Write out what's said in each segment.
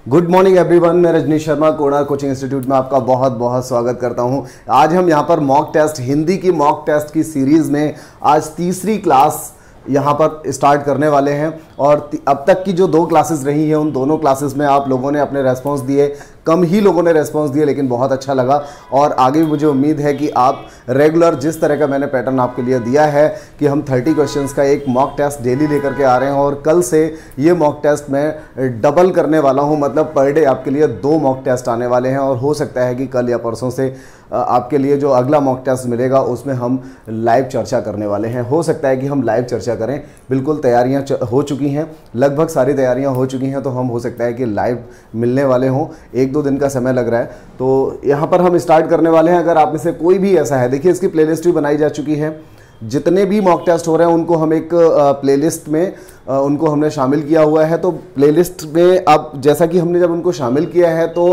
Good morning everyone, मैं रजनीश शर्मा कोड़ा coaching institute में आपका बहुत बहुत स्वागत करता हूं। आज हम यहां पर मॉक टेस्ट, हिंदी की मॉक टेस्ट की सीरीज़ में आज तीसरी क्लास यहाँ पर स्टार्ट करने वाले हैं। और अब तक की जो 2 क्लासेस रही हैं उन दोनों क्लासेस में आप लोगों ने अपने रेस्पॉन्स दिए, कम ही लोगों ने रेस्पॉन्स दिए, लेकिन बहुत अच्छा लगा। और आगे भी मुझे उम्मीद है कि आप रेगुलर जिस तरह का मैंने पैटर्न आपके लिए दिया है कि हम 30 क्वेश्चंस का एक मॉक टेस्ट डेली लेकर के आ रहे हैं, और कल से ये मॉक टेस्ट मैं डबल करने वाला हूँ। मतलब पर डे आपके लिए 2 मॉक टेस्ट आने वाले हैं, और हो सकता है कि कल या परसों से आपके लिए जो अगला मॉक टेस्ट मिलेगा उसमें हम लाइव चर्चा करने वाले हैं। हो सकता है कि हम लाइव चर्चा करें। बिल्कुल तैयारियां हो चुकी हैं, लगभग सारी तैयारियां हो चुकी हैं, तो हम हो सकता है कि लाइव मिलने वाले हों। 1-2 दिन का समय लग रहा है, तो यहाँ पर हम स्टार्ट करने वाले हैं। अगर आप में से कोई भी ऐसा है, देखिए इसकी प्लेलिस्ट भी बनाई जा चुकी है। जितने भी मॉक टेस्ट हो रहे हैं उनको हम एक प्लेलिस्ट में उनको हमने शामिल किया हुआ है। तो प्लेलिस्ट में अब जैसा कि हमने जब उनको शामिल किया है तो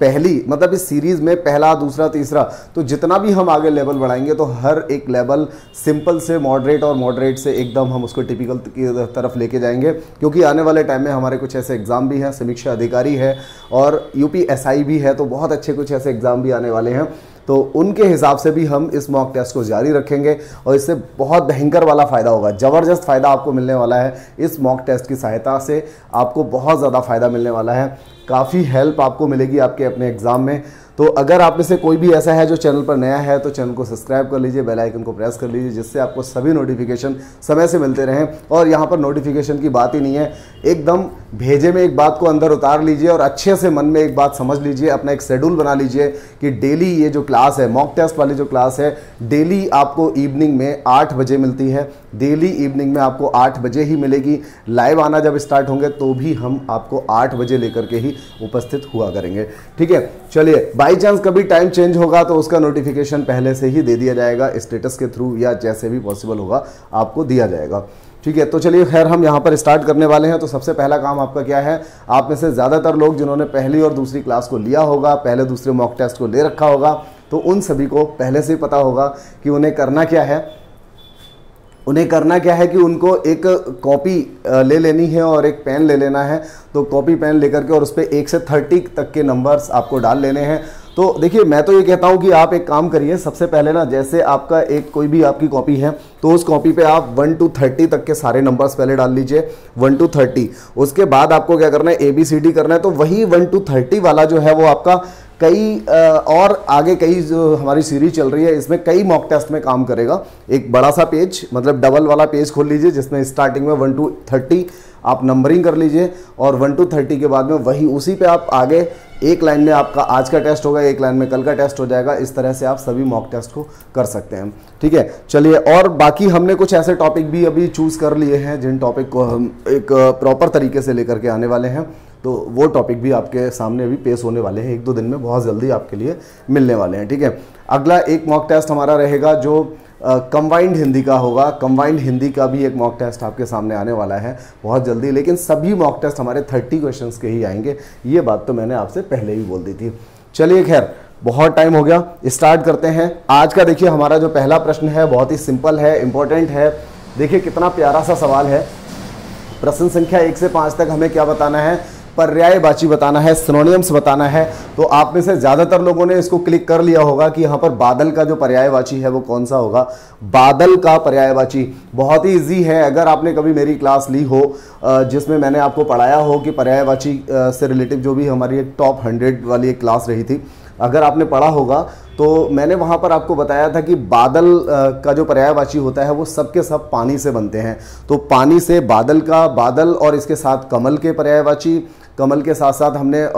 पहली मतलब इस सीरीज़ में पहला, दूसरा, तीसरा, तो जितना भी हम आगे लेवल बढ़ाएंगे तो हर एक लेवल सिंपल से मॉडरेट और मॉडरेट से एकदम हम उसको टिपिकल की तरफ लेके जाएंगे। क्योंकि आने वाले टाइम में हमारे कुछ ऐसे एग्ज़ाम भी हैं, समीक्षा अधिकारी है और यूपीएसआई भी है, तो बहुत अच्छे कुछ ऐसे एग्ज़ाम भी आने वाले हैं। तो उनके हिसाब से भी हम इस मॉक टेस्ट को जारी रखेंगे और इससे बहुत भयंकर वाला फ़ायदा होगा, ज़बरदस्त फ़ायदा आपको मिलने वाला है। इस मॉक टेस्ट की सहायता से आपको बहुत ज़्यादा फ़ायदा मिलने वाला है, काफ़ी हेल्प आपको मिलेगी आपके अपने एग्ज़ाम में। तो अगर आप में से कोई भी ऐसा है जो चैनल पर नया है तो चैनल को सब्सक्राइब कर लीजिए, बेल आइकन को प्रेस कर लीजिए, जिससे आपको सभी नोटिफिकेशन समय से मिलते रहें। और यहाँ पर नोटिफिकेशन की बात ही नहीं है, एकदम भेजे में एक बात को अंदर उतार लीजिए और अच्छे से मन में एक बात समझ लीजिए, अपना एक शेड्यूल बना लीजिए कि डेली ये जो क्लास है, मॉक टेस्ट वाली जो क्लास है, डेली आपको इवनिंग में 8 बजे मिलती है। डेली इवनिंग में आपको 8 बजे ही मिलेगी। लाइव आना जब स्टार्ट होंगे तो भी हम आपको 8 बजे लेकर के ही उपस्थित हुआ करेंगे। ठीक है, चलिए, बाई चांस कभी टाइम चेंज होगा तो उसका नोटिफिकेशन पहले से ही दे दिया जाएगा, स्टेटस के थ्रू या जैसे भी पॉसिबल होगा आपको दिया जाएगा। ठीक है, तो चलिए खैर हम यहाँ पर स्टार्ट करने वाले हैं। तो सबसे पहला काम आपका क्या है, आप में से ज़्यादातर लोग जिन्होंने पहली और दूसरी क्लास को लिया होगा, पहले दूसरे मॉक टेस्ट को ले रखा होगा, तो उन सभी को पहले से ही पता होगा कि उन्हें करना क्या है। उन्हें करना क्या है कि उनको एक कॉपी ले लेनी है और एक पेन ले लेना है। तो कॉपी पेन लेकर के और उस पर 1 से 30 तक के नंबर्स आपको डाल लेने हैं। तो देखिए, मैं तो ये कहता हूँ कि आप एक काम करिए, सबसे पहले ना, जैसे आपका एक कोई भी आपकी कॉपी है तो उस कॉपी पे आप 1 to 30 तक के सारे नंबर्स पहले डाल लीजिए, 1 to 30। उसके बाद आपको क्या करना है, ABCD करना है। तो वही 1 to 30 वाला जो है वो आपका कई और आगे कई जो हमारी सीरीज चल रही है इसमें कई मॉक टेस्ट में काम करेगा। एक बड़ा सा पेज, मतलब डबल वाला पेज खोल लीजिए जिसमें स्टार्टिंग में 1 to 30 आप नंबरिंग कर लीजिए, और 1 to 30 के बाद में वही उसी पे आप आगे एक लाइन में आपका आज का टेस्ट होगा, एक लाइन में कल का टेस्ट हो जाएगा। इस तरह से आप सभी मॉक टेस्ट को कर सकते हैं। ठीक है, चलिए, और बाकी हमने कुछ ऐसे टॉपिक भी अभी चूज़ कर लिए हैं जिन टॉपिक को हम एक प्रॉपर तरीके से लेकर के आने वाले हैं। तो वो टॉपिक भी आपके सामने अभी पेश होने वाले हैं, 1-2 दिन में बहुत जल्दी आपके लिए मिलने वाले हैं। ठीक है, अगला एक मॉक टेस्ट हमारा रहेगा जो कंबाइंड हिंदी का होगा। कंबाइंड हिंदी का भी एक मॉक टेस्ट आपके सामने आने वाला है बहुत जल्दी, लेकिन सभी मॉक टेस्ट हमारे 30 क्वेश्चंस के ही आएंगे। ये बात तो मैंने आपसे पहले ही बोल दी थी। चलिए खैर, बहुत टाइम हो गया, स्टार्ट करते हैं। आज का देखिए हमारा जो पहला प्रश्न है बहुत ही सिंपल है, इंपॉर्टेंट है। देखिए कितना प्यारा सा सवाल है। प्रश्न संख्या 1 से 5 तक हमें क्या बताना है, पर्यायवाची बताना है, सिनोनिम्स बताना है। तो आप में से ज़्यादातर लोगों ने इसको क्लिक कर लिया होगा कि यहाँ पर बादल का जो पर्यायवाची है वो कौन सा होगा। बादल का पर्यायवाची बहुत ही इजी है। अगर आपने कभी मेरी क्लास ली हो जिसमें मैंने आपको पढ़ाया हो कि पर्यायवाची से रिलेटिव जो भी हमारी एक टॉप 100 वाली एक क्लास रही थी, अगर आपने पढ़ा होगा तो मैंने वहाँ पर आपको बताया था कि बादल का जो पर्यायवाची होता है वो सबके सब पानी से बनते हैं। तो पानी से बादल का, बादल और इसके साथ कमल के पर्यायवाची, कमल के साथ साथ हमने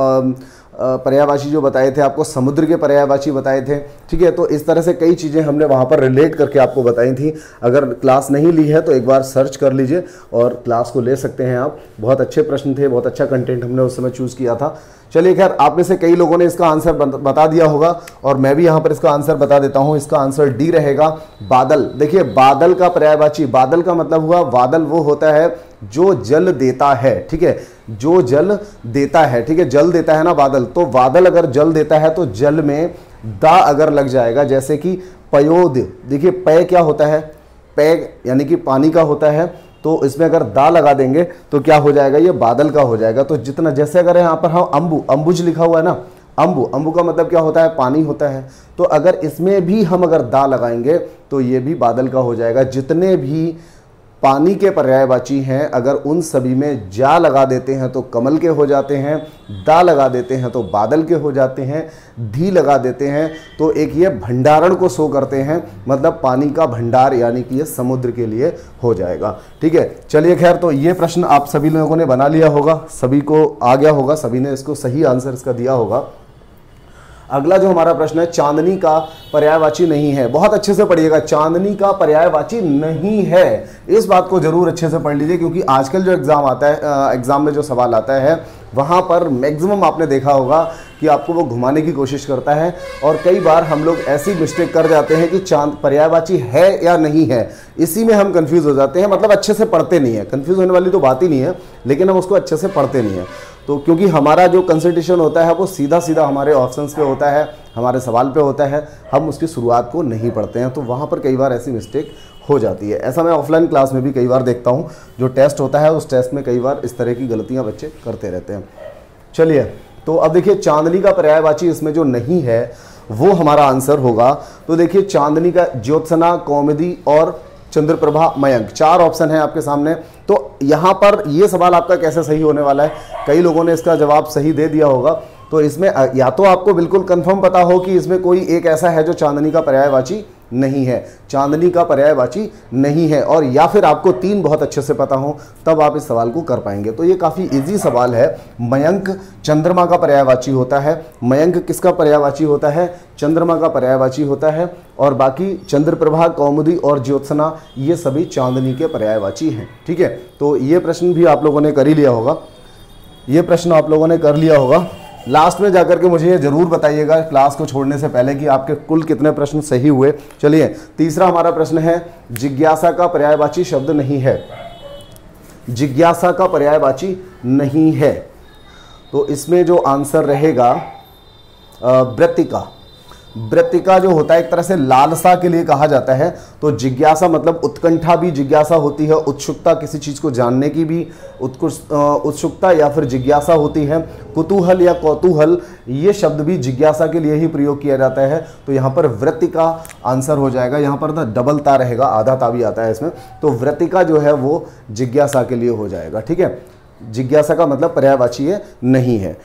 पर्यायवाची जो बताए थे आपको, समुद्र के पर्यायवाची बताए थे। ठीक है, तो इस तरह से कई चीज़ें हमने वहाँ पर रिलेट करके आपको बताई थी। अगर क्लास नहीं ली है तो एक बार सर्च कर लीजिए और क्लास को ले सकते हैं आप। बहुत अच्छे प्रश्न थे, बहुत अच्छा कंटेंट हमने उस समय चूज़ किया था। चलिए खैर, आप में से कई लोगों ने इसका आंसर बता दिया होगा और मैं भी यहाँ पर इसका आंसर बता देता हूँ। इसका आंसर डी रहेगा, बादल। देखिए, बादल का पर्यायवाची, बादल का मतलब हुआ, बादल वो होता है जो जल देता है। ठीक है, जो जल देता है। ठीक है, जल देता है ना बादल, तो बादल अगर जल देता है तो जल में दा अगर लग जाएगा, जैसे कि पयोद। देखिए, पय क्या होता है, पय यानी कि पानी का होता है, तो इसमें अगर दा लगा देंगे तो क्या हो जाएगा, ये बादल का हो जाएगा। तो जितना, जैसे अगर यहाँ पर हम अंबुज लिखा हुआ है ना, अंबु का मतलब क्या होता है, पानी होता है। तो अगर इसमें भी हम अगर दा लगाएंगे तो ये भी बादल का हो जाएगा। जितने भी पानी के पर्यायवाची हैं अगर उन सभी में जा लगा देते हैं तो कमल के हो जाते हैं, दा लगा देते हैं तो बादल के हो जाते हैं, धी लगा देते हैं तो एक ये भंडारण को शो करते हैं, मतलब पानी का भंडार, यानी कि ये समुद्र के लिए हो जाएगा। ठीक है, चलिए खैर, तो ये प्रश्न आप सभी लोगों ने बना लिया होगा, सभी को आ गया होगा, सभी ने इसको सही आंसर इसका दिया होगा। अगला जो हमारा प्रश्न है, चांदनी का पर्यायवाची नहीं है। बहुत अच्छे से पढ़िएगा, चांदनी का पर्यायवाची नहीं है, इस बात को जरूर अच्छे से पढ़ लीजिए, क्योंकि आजकल जो एग्जाम आता है, एग्जाम में जो सवाल आता है वहाँ पर मैक्सिमम आपने देखा होगा कि आपको वो घुमाने की कोशिश करता है, और कई बार हम लोग ऐसी मिस्टेक कर जाते हैं कि चांद पर्यायवाची है या नहीं है, इसी में हम कंफ्यूज हो जाते हैं, मतलब अच्छे से पढ़ते नहीं है। कंफ्यूज होने वाली तो बात ही नहीं है, लेकिन हम उसको अच्छे से पढ़ते नहीं है। तो क्योंकि हमारा जो कंसंट्रेशन होता है वो सीधा सीधा हमारे ऑप्शंस पे होता है, हमारे सवाल पे होता है, हम उसकी शुरुआत को नहीं पढ़ते हैं, तो वहाँ पर कई बार ऐसी मिस्टेक हो जाती है। ऐसा मैं ऑफलाइन क्लास में भी कई बार देखता हूँ, जो टेस्ट होता है उस टेस्ट में कई बार इस तरह की गलतियाँ बच्चे करते रहते हैं। चलिए, तो अब देखिए चांदनी का पर्यायवाची इसमें जो नहीं है वो हमारा आंसर होगा। तो देखिए चांदनी का ज्योत्सना, कौमुदी और चंद्रप्रभा, मयंक, 4 ऑप्शन है आपके सामने। तो यहाँ पर ये सवाल आपका कैसे सही होने वाला है, कई लोगों ने इसका जवाब सही दे दिया होगा। तो इसमें या तो आपको बिल्कुल कंफर्म पता हो कि इसमें कोई एक ऐसा है जो चांदनी का पर्यायवाची नहीं है, चांदनी का पर्यायवाची नहीं है, और या फिर आपको 3 बहुत अच्छे से पता हो, तब आप इस सवाल को कर पाएंगे। तो ये काफ़ी इजी सवाल है। मयंक चंद्रमा का पर्यायवाची होता है, मयंक किसका पर्यायवाची होता है, चंद्रमा का पर्यायवाची होता है, और बाकी चंद्रप्रभा, कौमुदी और ज्योत्सना ये सभी चांदनी के पर्यायवाची हैं। ठीक है, तो ये प्रश्न भी आप लोगों ने कर ही लिया होगा, ये प्रश्न आप लोगों ने कर लिया होगा। लास्ट में जाकर के मुझे ये जरूर बताइएगा क्लास को छोड़ने से पहले कि आपके कुल कितने प्रश्न सही हुए। चलिए, तीसरा हमारा प्रश्न है, जिज्ञासा का पर्यायवाची शब्द नहीं है, जिज्ञासा का पर्यायवाची नहीं है। तो इसमें जो आंसर रहेगा वृत्तिका, वृत्तिका जो होता है एक तरह से लालसा के लिए कहा जाता है। तो जिज्ञासा मतलब उत्कंठा भी जिज्ञासा होती है, उत्सुकता, किसी चीज़ को जानने की भी उत्सुकता या फिर जिज्ञासा होती है। कुतूहल या कौतूहल ये शब्द भी जिज्ञासा के लिए ही प्रयोग किया जाता है। तो यहाँ पर वृत्तिका आंसर हो जाएगा। यहाँ पर ना डबल ता रहेगा, आधा ता भी आता है इसमें, तो वृत्तिका जो है वो जिज्ञासा के लिए हो जाएगा। ठीक है, जिज्ञासा का मतलब पर्यायवाची है, नहीं है।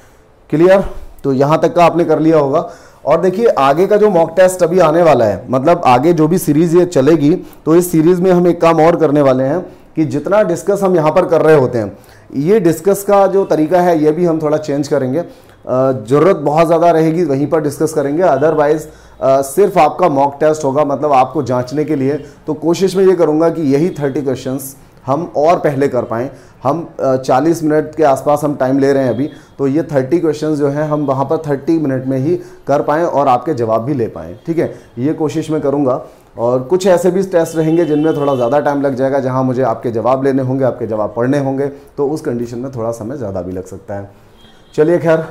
क्लियर? तो यहाँ तक का आपने कर लिया होगा। और देखिए आगे का जो मॉक टेस्ट अभी आने वाला है, मतलब आगे जो भी सीरीज ये चलेगी, तो इस सीरीज में हम एक काम और करने वाले हैं कि जितना डिस्कस हम यहाँ पर कर रहे होते हैं, ये डिस्कस का जो तरीका है ये भी हम थोड़ा चेंज करेंगे। ज़रूरत बहुत ज़्यादा रहेगी वहीं पर डिस्कस करेंगे, अदरवाइज सिर्फ आपका मॉक टेस्ट होगा, मतलब आपको जांचने के लिए। तो कोशिश में ये करूँगा कि यही 30 क्वेश्चंस हम और पहले कर पाएँ। हम 40 मिनट के आसपास हम टाइम ले रहे हैं अभी, तो ये 30 क्वेश्चंस जो हैं हम वहाँ पर 30 मिनट में ही कर पाएँ और आपके जवाब भी ले पाएँ। ठीक है, ये कोशिश मैं करूँगा। और कुछ ऐसे भी टेस्ट रहेंगे जिनमें थोड़ा ज़्यादा टाइम लग जाएगा, जहाँ मुझे आपके जवाब लेने होंगे, आपके जवाब पढ़ने होंगे, तो उस कंडीशन में थोड़ा समय ज़्यादा भी लग सकता है। चलिए खैर,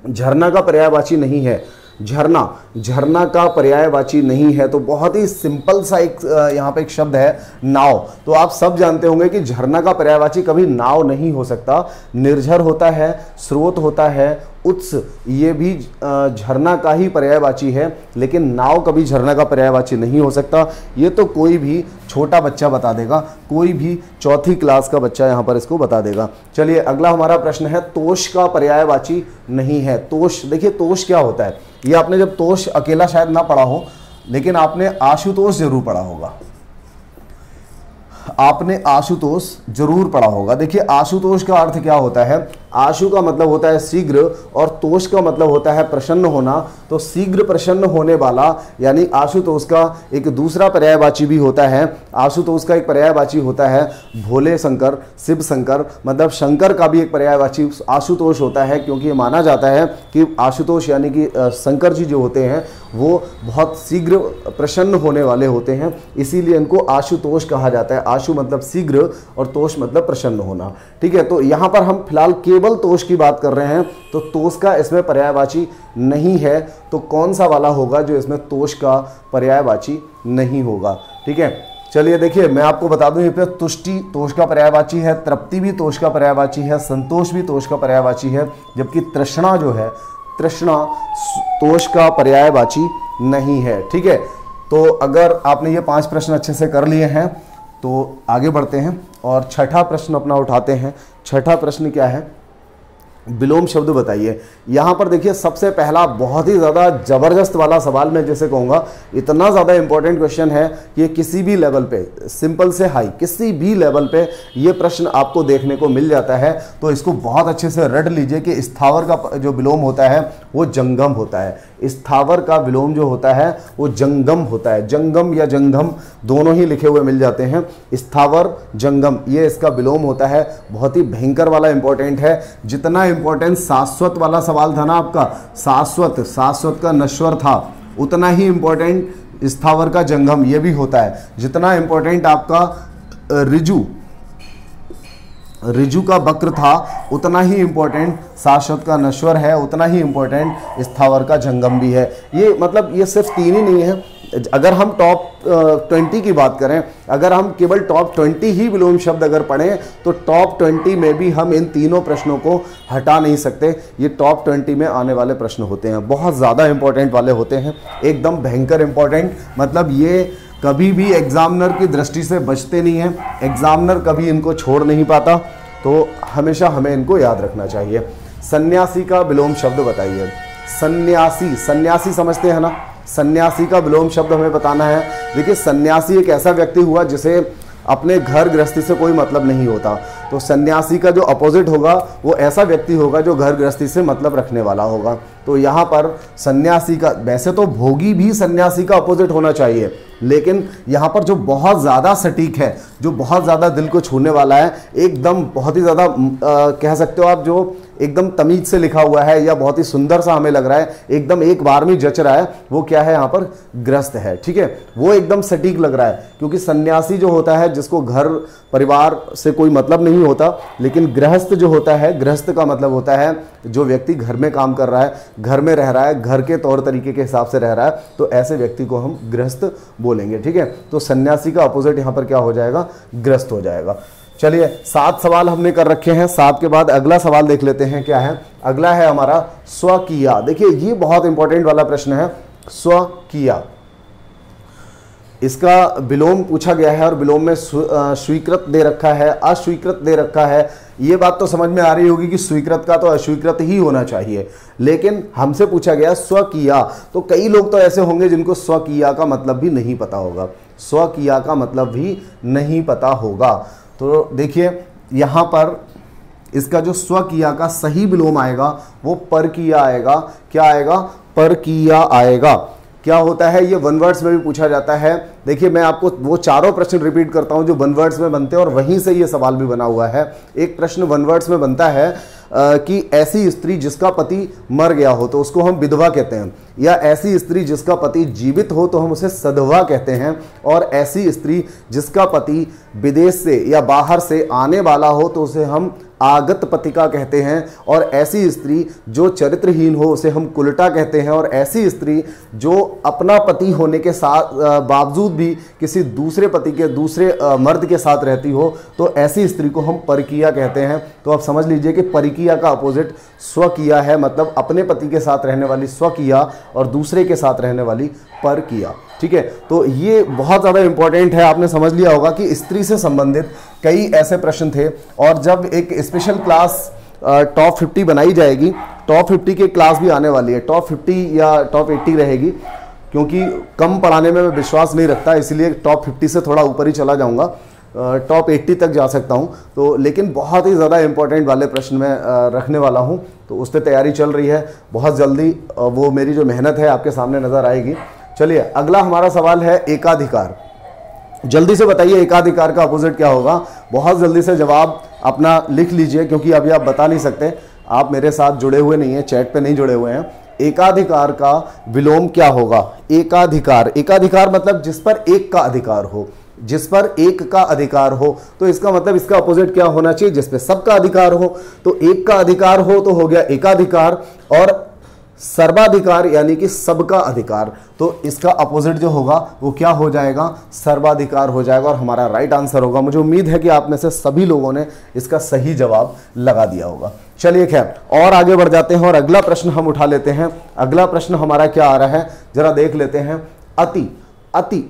झरना का पर्यायवाची नहीं है, झरना का पर्यायवाची नहीं है। तो बहुत ही सिंपल सा एक यहाँ पे एक शब्द है, नाव। तो आप सब जानते होंगे कि झरना का पर्यायवाची कभी नाव नहीं हो सकता। निर्झर होता है, स्रोत होता है, उत्स, ये भी झरना का ही पर्यायवाची है, लेकिन नाव कभी झरना का पर्यायवाची नहीं हो सकता। ये तो कोई भी छोटा बच्चा बता देगा, कोई भी 4th क्लास का बच्चा यहाँ पर इसको बता देगा। चलिए, अगला हमारा प्रश्न है, तोष का पर्यायवाची नहीं है। तोष, देखिए तोष क्या होता है, ये आपने जब तोष अकेला शायद ना पढ़ा हो, लेकिन आपने आशुतोष जरूर पढ़ा होगा, आपने आशुतोष जरूर पढ़ा होगा। देखिए आशुतोष का अर्थ क्या होता है, आशु का मतलब होता है शीघ्र और तोष का मतलब होता है प्रसन्न होना। तो शीघ्र प्रसन्न होने वाला यानी आशुतोष का एक दूसरा पर्यायवाची भी होता है। आशुतोष का एक पर्यायवाची होता है भोले शंकर, शिव शंकर, मतलब शंकर का भी एक पर्यायवाची आशुतोष होता है, क्योंकि ये माना जाता है कि आशुतोष यानी कि शंकर जी जो होते हैं वो बहुत शीघ्र प्रसन्न होने वाले होते हैं, इसीलिए इनको आशुतोष कहा जाता है। आशु मतलब शीघ्र और तोष मतलब प्रसन्न होना। ठीक है, तो यहाँ पर हम फिलहाल केवल तोष की बात कर रहे हैं, तो तोष का इसमें पर्यायवाची नहीं है। तो कौन सा वाला होगा जो इसमें तोष का पर्यायवाची नहीं होगा? ठीक है, चलिए देखिए, मैं आपको बता दूं, ये पे तुष्टि तोष का पर्यायवाची है, तृप्ति भी तोष का पर्यायवाची है, संतोष भी तोष का पर्यायवाची है, जबकि तृष्णा जो है, तृष्णा तोष का पर्यायवाची नहीं है। ठीक है, तो अगर आपने ये 5 प्रश्न अच्छे से कर लिए हैं तो आगे बढ़ते हैं और छठा प्रश्न अपना उठाते हैं। छठा प्रश्न क्या है, विलोम शब्द बताइए। यहाँ पर देखिए, सबसे पहला बहुत ही ज़्यादा ज़बरदस्त वाला सवाल मैं जैसे कहूँगा, इतना ज़्यादा इंपॉर्टेंट क्वेश्चन है कि ये किसी भी लेवल पे, सिंपल से हाई, किसी भी लेवल पे ये प्रश्न आपको देखने को मिल जाता है। तो इसको बहुत अच्छे से रट लीजिए कि स्थावर का जो विलोम होता है वो जंगम होता है। स्थावर का विलोम जो होता है वो जंगम होता है। जंगम या जंगम दोनों ही लिखे हुए मिल जाते हैं। स्थावर जंगम ये इसका विलोम होता है। बहुत ही भयंकर वाला इंपॉर्टेंट है। जितना इंपॉर्टेंट शाश्वत वाला सवाल था ना आपका, शाश्वत का नश्वर था, उतना ही इंपॉर्टेंट स्थावर का जंगम ये भी होता है। जितना इंपॉर्टेंट आपका ऋजु का वक्र था, उतना ही इंपॉर्टेंट शाश्वत का नश्वर है, उतना ही इंपॉर्टेंट स्थावर का जंगम भी है। ये मतलब ये सिर्फ 3 ही नहीं है। अगर हम टॉप 20 की बात करें, अगर हम केवल टॉप 20 ही विलोम शब्द अगर पढ़ें तो टॉप 20 में भी हम इन तीनों प्रश्नों को हटा नहीं सकते। ये टॉप 20 में आने वाले प्रश्न होते हैं, बहुत ज़्यादा इंपॉर्टेंट वाले होते हैं, एकदम भयंकर इंपॉर्टेंट। मतलब ये कभी भी एग्जामिनर की दृष्टि से बचते नहीं हैं, एग्जामिनर कभी इनको छोड़ नहीं पाता, तो हमेशा हमें इनको याद रखना चाहिए। सन्यासी का विलोम शब्द बताइए। सन्यासी समझते हैं ना, सन्यासी का विलोम शब्द हमें बताना है। देखिए, सन्यासी एक ऐसा व्यक्ति हुआ जिसे अपने घर गृहस्थी से कोई मतलब नहीं होता। तो सन्यासी का जो अपोजिट होगा वो ऐसा व्यक्ति होगा जो घर गृहस्थी से मतलब रखने वाला होगा। तो यहाँ पर सन्यासी का, वैसे तो भोगी भी सन्यासी का अपोजिट होना चाहिए, लेकिन यहाँ पर जो बहुत ज़्यादा सटीक है, जो बहुत ज़्यादा दिल को छूने वाला है, एकदम बहुत ही ज़्यादा कह सकते हो आप, जो एकदम तमीज से लिखा हुआ है या बहुत ही सुंदर सा हमें लग रहा है, एकदम एक बार में जच रहा है, वो क्या है, यहाँ पर ग्रस्त है। ठीक है, वो एकदम सटीक लग रहा है, क्योंकि सन्यासी जो होता है जिसको घर परिवार से कोई मतलब नहीं होता, लेकिन गृहस्थ जो होता है, गृहस्थ का मतलब होता है जो व्यक्ति घर में काम कर रहा है, घर में रह रहा है, घर के तौर तरीके के हिसाब से रह रहा है, तो ऐसे व्यक्ति को हम गृहस्थ बोलेंगे। ठीक है, तो सन्यासी का अपोजिट यहाँ पर क्या हो जाएगा, ग्रस्त हो जाएगा। चलिए, 7 सवाल हमने कर रखे हैं। 7 के बाद अगला सवाल देख लेते हैं क्या है। अगला है हमारा स्वकीया। देखिए, ये बहुत इंपॉर्टेंट वाला प्रश्न है, स्वकीया। इसका विलोम पूछा गया है और विलोम में स्वीकृत दे रखा है, अस्वीकृत दे रखा है। ये बात तो समझ में आ रही होगी कि स्वीकृत का तो अस्वीकृत ही होना चाहिए, लेकिन हमसे पूछा गया स्वकीया। तो कई लोग तो ऐसे होंगे जिनको स्वकीया का मतलब भी नहीं पता होगा, स्वकीया का मतलब भी नहीं पता होगा। तो देखिए, यहाँ पर इसका जो स्वकीया का सही विलोम आएगा वो परकीया आएगा। क्या आएगा, परकीया आएगा। क्या होता है, ये 1 वर्ड्स में भी पूछा जाता है। देखिए, मैं आपको वो चारों प्रश्न रिपीट करता हूं जो 1 वर्ड्स में बनते हैं, और वहीं से ये सवाल भी बना हुआ है। एक प्रश्न 1 वर्ड्स में बनता है कि ऐसी स्त्री जिसका पति मर गया हो तो उसको हम विधवा कहते हैं, या ऐसी स्त्री जिसका पति जीवित हो तो हम उसे सधवा कहते हैं, और ऐसी स्त्री जिसका पति विदेश से या बाहर से आने वाला हो तो उसे हम आगत पतिका कहते हैं, और ऐसी स्त्री जो चरित्रहीन हो उसे हम कुलटा कहते हैं, और ऐसी स्त्री जो अपना पति होने के साथ बावजूद भी किसी दूसरे पति के, दूसरे मर्द के साथ रहती हो तो ऐसी स्त्री को हम परकीया कहते हैं। तो आप समझ लीजिए कि परकीया का अपोजिट स्वकीया है, मतलब अपने पति के साथ रहने वाली स्वकीया और दूसरे के साथ रहने वाली परकीया। ठीक है, तो ये बहुत ज़्यादा इंपॉर्टेंट है। आपने समझ लिया होगा कि स्त्री से संबंधित कई ऐसे प्रश्न थे, और जब एक स्पेशल क्लास टॉप 50 बनाई जाएगी, टॉप 50 की क्लास भी आने वाली है, टॉप 50 या टॉप 80 रहेगी, क्योंकि कम पढ़ाने में मैं विश्वास नहीं रखता, इसलिए टॉप 50 से थोड़ा ऊपर ही चला जाऊंगा, टॉप 80 तक जा सकता हूं। तो लेकिन बहुत ही ज़्यादा इंपॉर्टेंट वाले प्रश्न मैं रखने वाला हूं, तो उस पर तैयारी चल रही है। बहुत जल्दी वो मेरी जो मेहनत है आपके सामने नज़र आएगी। चलिए, अगला हमारा सवाल है एकाधिकार। जल्दी से बताइए एकाधिकार का अपोजिट क्या होगा। बहुत जल्दी से जवाब अपना लिख लीजिए, क्योंकि अभी आप बता नहीं सकते, आप मेरे साथ जुड़े हुए नहीं हैं, चैट पे नहीं जुड़े हुए हैं। एकाधिकार का विलोम क्या होगा। एकाधिकार, एकाधिकार मतलब जिस पर एक का अधिकार हो, जिस पर एक का अधिकार हो। तो इसका मतलब इसका अपोजिट क्या होना चाहिए, जिस पे सबका अधिकार हो। तो एक का अधिकार हो तो हो गया एकाधिकार, और सर्वाधिकार यानी कि सबका अधिकार, तो इसका अपोजिट जो होगा वो क्या हो जाएगा, सर्वाधिकार हो जाएगा और हमारा राइट आंसर होगा। मुझे उम्मीद है कि आप में से सभी लोगों ने इसका सही जवाब लगा दिया होगा। चलिए खैर और आगे बढ़ जाते हैं और अगला प्रश्न हम उठा लेते हैं। अगला प्रश्न हमारा क्या आ रहा है जरा देख लेते हैं। अति,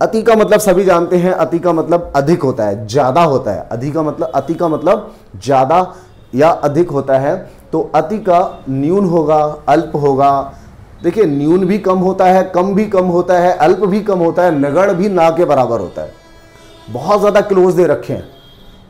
अति का मतलब सभी जानते हैं, अति का मतलब अधिक होता है, ज्यादा होता है। अति का मतलब ज्यादा या अधिक होता है। तो अति का न्यून होगा, अल्प होगा। देखिए न्यून भी कम होता है, कम भी कम होता है, अल्प भी कम होता है, नगण्य भी ना के बराबर होता है। बहुत ज्यादा क्लोज दे रखे हैं,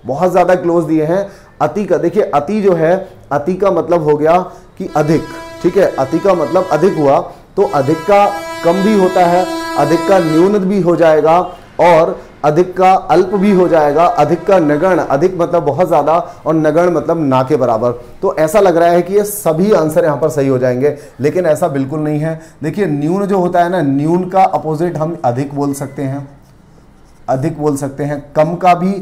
बहुत ज्यादा क्लोज दिए हैं। अति का देखिए, अति जो है, अति का मतलब हो गया कि अधिक, ठीक है। अति का मतलब अधिक हुआ, तो अधिक का कम भी होता है, अधिक का न्यून भी हो जाएगा और अधिक का अल्प भी हो जाएगा। अधिक का नगण्य, अधिक मतलब बहुत ज्यादा और नगण्य मतलब ना के बराबर। तो ऐसा लग रहा है कि ये सभी आंसर यहां पर सही हो जाएंगे, लेकिन ऐसा बिल्कुल नहीं है। देखिए न्यून जो होता है ना, न्यून का अपोजिट हम अधिक बोल सकते हैं, अधिक बोल सकते हैं। कम का भी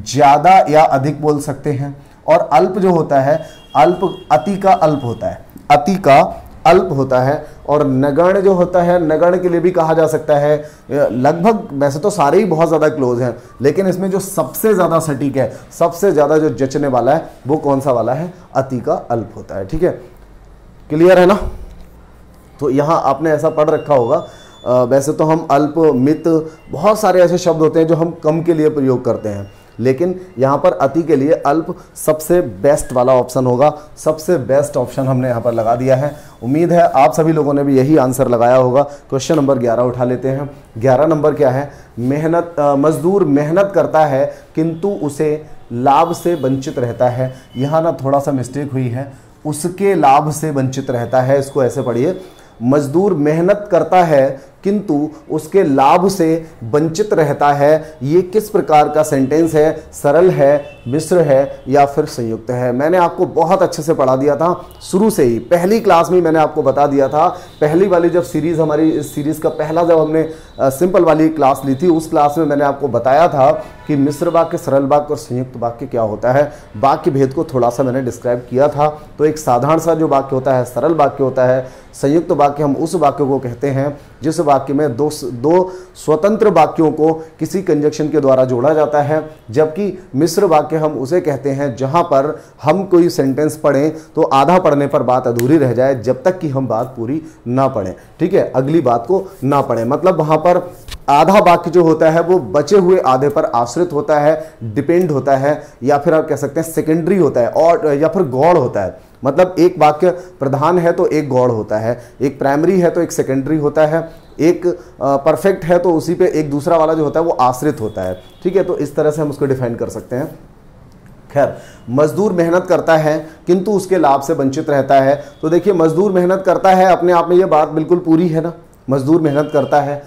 ज्यादा या अधिक बोल सकते हैं। और अल्प जो होता है, अल्प अति का अल्प होता है, अति का अल्प होता है। और नगण्य जो होता है, नगण्य के लिए भी कहा जा सकता है। लगभग वैसे तो सारे ही बहुत ज्यादा क्लोज हैं, लेकिन इसमें जो सबसे ज्यादा सटीक है, सबसे ज्यादा जो जचने वाला है वो कौन सा वाला है, अति का अल्प होता है। ठीक है, क्लियर है ना। तो यहां आपने ऐसा पढ़ रखा होगा। वैसे तो हम अल्प, मित, बहुत सारे ऐसे शब्द होते हैं जो हम कम के लिए प्रयोग करते हैं, लेकिन यहां पर अति के लिए अल्प सबसे बेस्ट वाला ऑप्शन होगा। सबसे बेस्ट ऑप्शन हमने यहां पर लगा दिया है। उम्मीद है आप सभी लोगों ने भी यही आंसर लगाया होगा। क्वेश्चन नंबर 11 उठा लेते हैं। 11 नंबर क्या है, मजदूर मेहनत करता है किंतु उसे लाभ से वंचित रहता है। यहां ना थोड़ा सा मिस्टेक हुई है, उसके लाभ से वंचित रहता है। इसको ऐसे पढ़िए, मजदूर मेहनत करता है किंतु उसके लाभ से वंचित रहता है। ये किस प्रकार का सेंटेंस है, सरल है, मिश्र है या फिर संयुक्त है। मैंने आपको बहुत अच्छे से पढ़ा दिया था शुरू से ही, पहली क्लास में मैंने आपको बता दिया था। पहली वाली जब सीरीज हमारी, इस सीरीज का पहला जब हमने सिंपल वाली क्लास ली थी, उस क्लास में मैंने आपको बताया था कि मिश्र वाक्य, सरल वाक्य और संयुक्त वाक्य क्या होता है। वाक्य भेद को थोड़ा सा मैंने डिस्क्राइब किया था। तो एक साधारण सा जो वाक्य होता है सरल वाक्य होता है। संयुक्त वाक्य हम उस वाक्य को कहते हैं जिस वाक्य में दो स्वतंत्र वाक्यों को किसी कंजक्शन के द्वारा जोड़ा जाता है। जबकि मिश्र वाक्य हम उसे कहते हैं जहां पर हम कोई सेंटेंस पढ़ें तो आधा पढ़ने पर बात अधूरी रह जाए, जब तक कि हम बात पूरी ना पढ़ें। ठीक है, अगली बात को ना पढ़ें, मतलब वहां पर आधा वाक्य जो होता है वो बचे हुए आधे पर आश्रित होता है, डिपेंड होता है, या फिर आप कह सकते हैं सेकेंडरी होता है, और या फिर गौड़ होता है। मतलब एक वाक्य प्रधान है तो एक गौड़ होता है, एक प्राइमरी है तो एक सेकेंडरी होता है, एक परफेक्ट है तो उसी पे एक दूसरा वाला जो होता है वो आश्रित होता है। ठीक है, तो इस तरह से हम उसको डिफाइन कर सकते हैं। खैर, मजदूर मेहनत करता है किंतु उसके लाभ से वंचित रहता है। तो देखिए मजदूर मेहनत करता है, अपने आप में ये बात बिल्कुल पूरी है ना। मजदूर मेहनत करता है,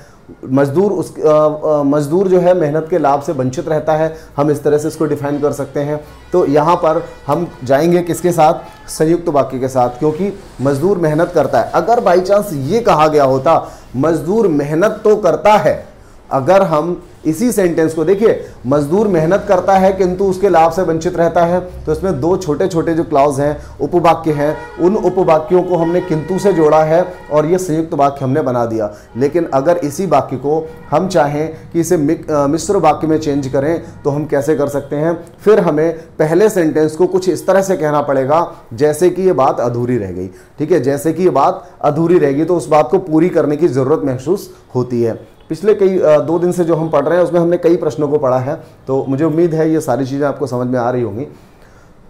मजदूर जो है मेहनत के लाभ से वंचित रहता है। हम इस तरह से इसको डिफाइन कर सकते हैं। तो यहाँ पर हम जाएंगे किसके साथ, संयुक्त वाक्य के साथ, क्योंकि मजदूर मेहनत करता है। अगर बाई चांस ये कहा गया होता मजदूर मेहनत तो करता है, अगर हम इसी सेंटेंस को देखिए, मजदूर मेहनत करता है किंतु उसके लाभ से वंचित रहता है, तो इसमें दो छोटे छोटे जो क्लॉज हैं, उपवाक्य हैं, उन उपवाक्यों को हमने किंतु से जोड़ा है और ये संयुक्त वाक्य हमने बना दिया। लेकिन अगर इसी वाक्य को हम चाहें कि इसे मिश्र वाक्य में चेंज करें तो हम कैसे कर सकते हैं, फिर हमें पहले सेंटेंस को कुछ इस तरह से कहना पड़ेगा जैसे कि ये बात अधूरी रह गई। ठीक है, जैसे कि ये बात अधूरी रहेगी तो उस बात को पूरी करने की जरूरत महसूस होती है। पिछले कई 2 दिन से जो हम पढ़ रहे हैं उसमें हमने कई प्रश्नों को पढ़ा है, तो मुझे उम्मीद है ये सारी चीज़ें आपको समझ में आ रही होंगी।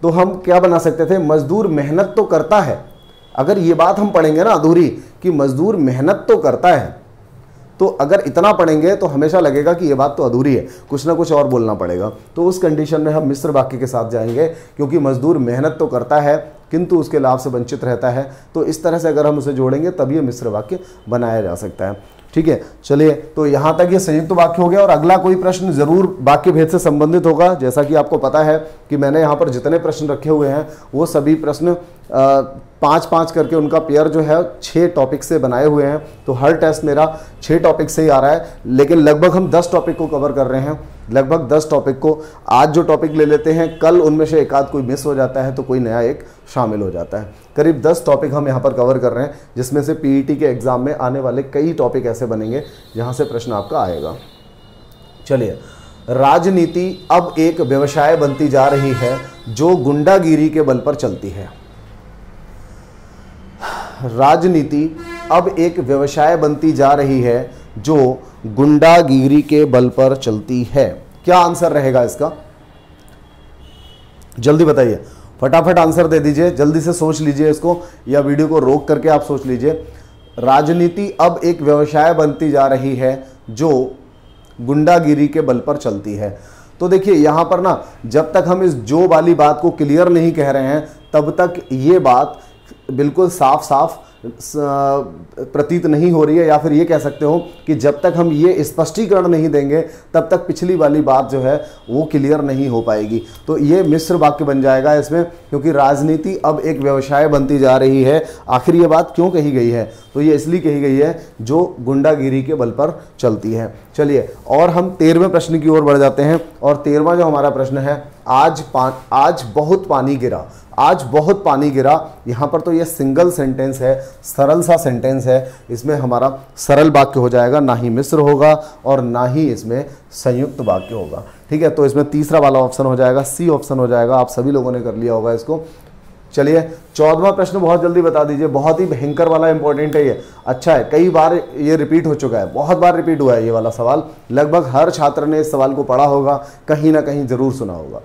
तो हम क्या बना सकते थे, मजदूर मेहनत तो करता है। अगर ये बात हम पढ़ेंगे ना अधूरी कि मजदूर मेहनत तो करता है, तो अगर इतना पढ़ेंगे तो हमेशा लगेगा कि ये बात तो अधूरी है, कुछ ना कुछ और बोलना पड़ेगा। तो उस कंडीशन में हम मिश्र वाक्य के साथ जाएंगे, क्योंकि मजदूर मेहनत तो करता है किंतु उसके लाभ से वंचित रहता है। तो इस तरह से अगर हम उसे जोड़ेंगे तब ये मिश्र वाक्य बनाया जा सकता है। ठीक है, चलिए, तो यहां तक ये संयुक्त वाक्य हो गया। और अगला कोई प्रश्न जरूर वाक्य भेद से संबंधित होगा। जैसा कि आपको पता है कि मैंने यहां पर जितने प्रश्न रखे हुए हैं वो सभी प्रश्न 5-5 करके उनका पेयर जो है 6 टॉपिक से बनाए हुए हैं। तो हर टेस्ट मेरा 6 टॉपिक से ही आ रहा है, लेकिन लगभग हम 10 टॉपिक को कवर कर रहे हैं। लगभग 10 टॉपिक को आज जो टॉपिक ले लेते हैं, कल उनमें से एक आध कोई मिस हो जाता है तो कोई नया एक शामिल हो जाता है। करीब 10 टॉपिक हम यहाँ पर कवर कर रहे हैं, जिसमें से पीईटी के एग्जाम में आने वाले कई टॉपिक ऐसे बनेंगे जहाँ से प्रश्न आपका आएगा। चलिए, राजनीति अब एक व्यवसाय बनती जा रही है जो गुंडागिरी के बल पर चलती है। राजनीति अब एक व्यवसाय बनती जा रही है जो गुंडागिरी के बल पर चलती है। क्या आंसर रहेगा इसका? जल्दी बताइए, फटाफट आंसर दे दीजिए, जल्दी से सोच लीजिए इसको, या वीडियो को रोक करके आप सोच लीजिए। राजनीति अब एक व्यवसाय बनती जा रही है जो गुंडागिरी के बल पर चलती है। तो देखिए यहां पर ना, जब तक हम इस जो वाली बात को क्लियर नहीं कह रहे हैं तब तक ये बात बिल्कुल साफ साफ प्रतीत नहीं हो रही है, या फिर ये कह सकते हो कि जब तक हम ये स्पष्टीकरण नहीं देंगे तब तक पिछली वाली बात जो है वो क्लियर नहीं हो पाएगी। तो ये मिश्र वाक्य बन जाएगा इसमें, क्योंकि राजनीति अब एक व्यवसाय बनती जा रही है। आखिर ये बात क्यों कही गई है? तो ये इसलिए कही गई है जो गुंडागिरी के बल पर चलती है। चलिए, और हम 13वें प्रश्न की ओर बढ़ जाते हैं। और 13वां जो हमारा प्रश्न है, आज बहुत पानी गिरा। आज बहुत पानी गिरा। यहाँ पर तो ये सिंगल सेंटेंस है, सरल सा सेंटेंस है, इसमें हमारा सरल वाक्य हो जाएगा, ना ही मिश्र होगा और ना ही इसमें संयुक्त वाक्य होगा। ठीक है, तो इसमें तीसरा वाला ऑप्शन हो जाएगा, सी ऑप्शन हो जाएगा। आप सभी लोगों ने कर लिया होगा इसको। चलिए, 14वां प्रश्न बहुत जल्दी बता दीजिए, बहुत ही भयंकर वाला इंपॉर्टेंट है ये। अच्छा है, कई बार ये रिपीट हो चुका है, बहुत बार रिपीट हुआ है ये वाला सवाल। लगभग हर छात्र ने इस सवाल को पढ़ा होगा, कहीं ना कहीं जरूर सुना होगा।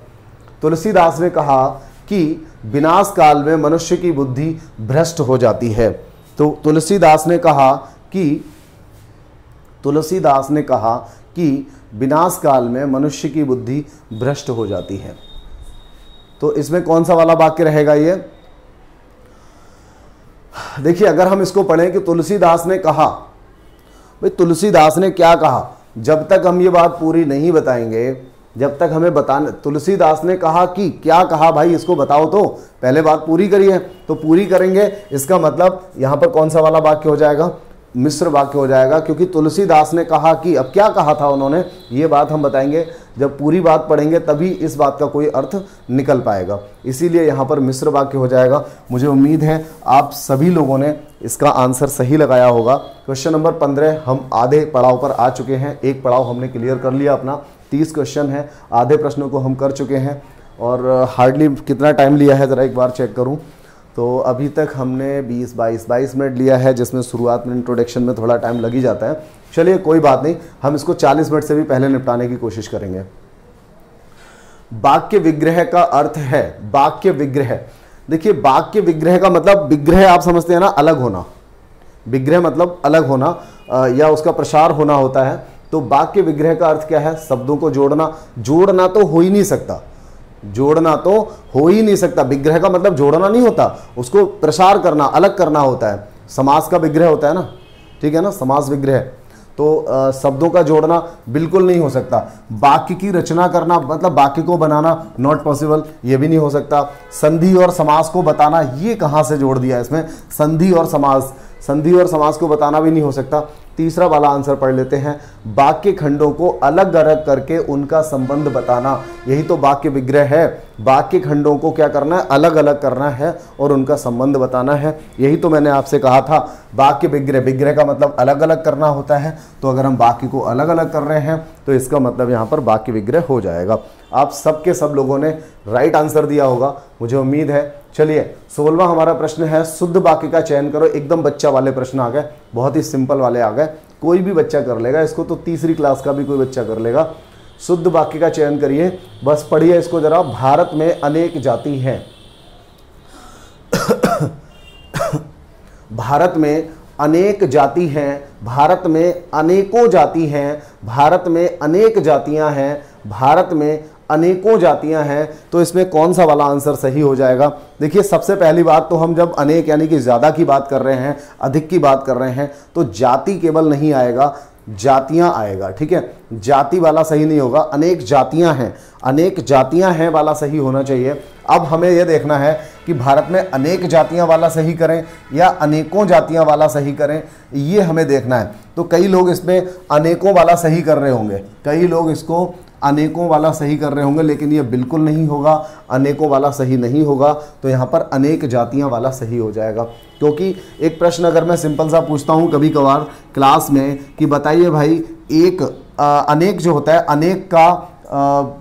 तुलसीदास ने कहा कि विनाश काल में मनुष्य की बुद्धि भ्रष्ट हो जाती है। तो तुलसीदास ने कहा कि विनाश काल में मनुष्य की बुद्धि भ्रष्ट हो जाती है। तो इसमें कौन सा वाला वाक्य रहेगा ये? देखिए, अगर हम इसको पढ़ें कि तुलसीदास ने कहा, भाई तुलसीदास ने क्या कहा? जब तक हम ये बात पूरी नहीं बताएंगे, जब तक हमें बताने, तुलसीदास ने कहा कि क्या कहा भाई, इसको बताओ तो, पहले बात पूरी करिए। तो पूरी करेंगे, इसका मतलब यहां पर कौन सा वाला वाक्य हो जाएगा? मिश्र वाक्य हो जाएगा, क्योंकि तुलसीदास ने कहा कि, अब क्या कहा था उन्होंने, ये बात हम बताएंगे। जब पूरी बात पढ़ेंगे तभी इस बात का कोई अर्थ निकल पाएगा, इसीलिए यहाँ पर मिश्र वाक्य हो जाएगा। मुझे उम्मीद है आप सभी लोगों ने इसका आंसर सही लगाया होगा। क्वेश्चन नंबर 15 हम आधे पड़ाव पर आ चुके हैं, एक पड़ाव हमने क्लियर कर लिया अपना। 30 क्वेश्चन है, आधे प्रश्नों को हम कर चुके हैं। और हार्डली कितना टाइम लिया है ज़रा एक बार चेक करूं, तो अभी तक हमने 22 मिनट लिया है, जिसमें शुरुआत में इंट्रोडक्शन में थोड़ा टाइम लग ही जाता है। चलिए कोई बात नहीं, हम इसको 40 मिनट से भी पहले निपटाने की कोशिश करेंगे। वाक्य विग्रह का अर्थ है, वाक्य विग्रह। देखिए, वाक्य विग्रह का मतलब, विग्रह आप समझते हैं ना, अलग होना। विग्रह मतलब अलग होना या उसका प्रसार होना होता है। तो वाक्य विग्रह का अर्थ क्या है? शब्दों को जोड़ना। जोड़ना तो हो ही नहीं सकता, जोड़ना तो हो ही नहीं सकता। विग्रह का मतलब जोड़ना नहीं होता, उसको प्रसार करना, अलग करना होता है। समास का विग्रह होता है ना, ठीक है ना, समास विग्रह। तो शब्दों का जोड़ना बिल्कुल नहीं हो सकता। वाक्य की रचना करना मतलब वाक्य को बनाना, नॉट पॉसिबल, ये भी नहीं हो सकता। संधि और समास को बताना, ये कहाँ से जोड़ दिया इसमें? संधि और समास, संधि और समास को बताना भी नहीं हो सकता। तीसरा वाला आंसर पढ़ लेते हैं, वाक्य खंडों को अलग अलग करके उनका संबंध बताना, यही तो वाक्य विग्रह है। वाक्य खंडों को क्या करना है? अलग अलग करना है और उनका संबंध बताना है। यही तो मैंने आपसे कहा था, वाक्य विग्रह, विग्रह का मतलब अलग अलग करना होता है। तो अगर हम वाक्य को अलग अलग कर रहे हैं तो इसका मतलब यहाँ पर वाक्य विग्रह हो जाएगा। आप सबके सब लोगों ने राइट आंसर दिया होगा, मुझे उम्मीद है। चलिए, 16वां हमारा प्रश्न है, शुद्ध वाक्य का चयन करो। एकदम बच्चा वाले प्रश्न आ गए, बहुत ही सिंपल वाले आ गए, कोई भी बच्चा कर लेगा इसको, तो तीसरी क्लास का भी कोई बच्चा कर लेगा। शुद्ध वाक्य का चयन करिए, बस पढ़िए इसको जरा। भारत में अनेक जाति हैं। भारत में अनेक जाति हैं, भारत में अनेकों जाति हैं, भारत में अनेक जातियां हैं, भारत में अनेकों जातियां हैं। तो इसमें कौन सा वाला आंसर सही हो जाएगा? देखिए, सबसे पहली बात तो हम जब अनेक यानी कि ज़्यादा की बात कर रहे हैं, अधिक की बात कर रहे हैं, तो जाति केवल नहीं आएगा, जातियां आएगा। ठीक है, जाति वाला सही नहीं होगा, अनेक जातियां हैं, अनेक जातियां हैं वाला सही होना चाहिए। अब हमें यह देखना है कि भारत में अनेक जातियां वाला सही करें या अनेकों जातियां वाला सही करें, ये हमें देखना है। तो कई लोग इसमें अनेकों वाला सही कर रहे होंगे, कई लोग इसको अनेकों वाला सही कर रहे होंगे, लेकिन ये बिल्कुल नहीं होगा, अनेकों वाला सही नहीं होगा, तो यहाँ पर अनेक जातियाँ वाला सही हो जाएगा। क्योंकि एक प्रश्न अगर मैं सिंपल सा पूछता हूँ कभी कभार क्लास में कि बताइए भाई एक अनेक जो होता है, अनेक का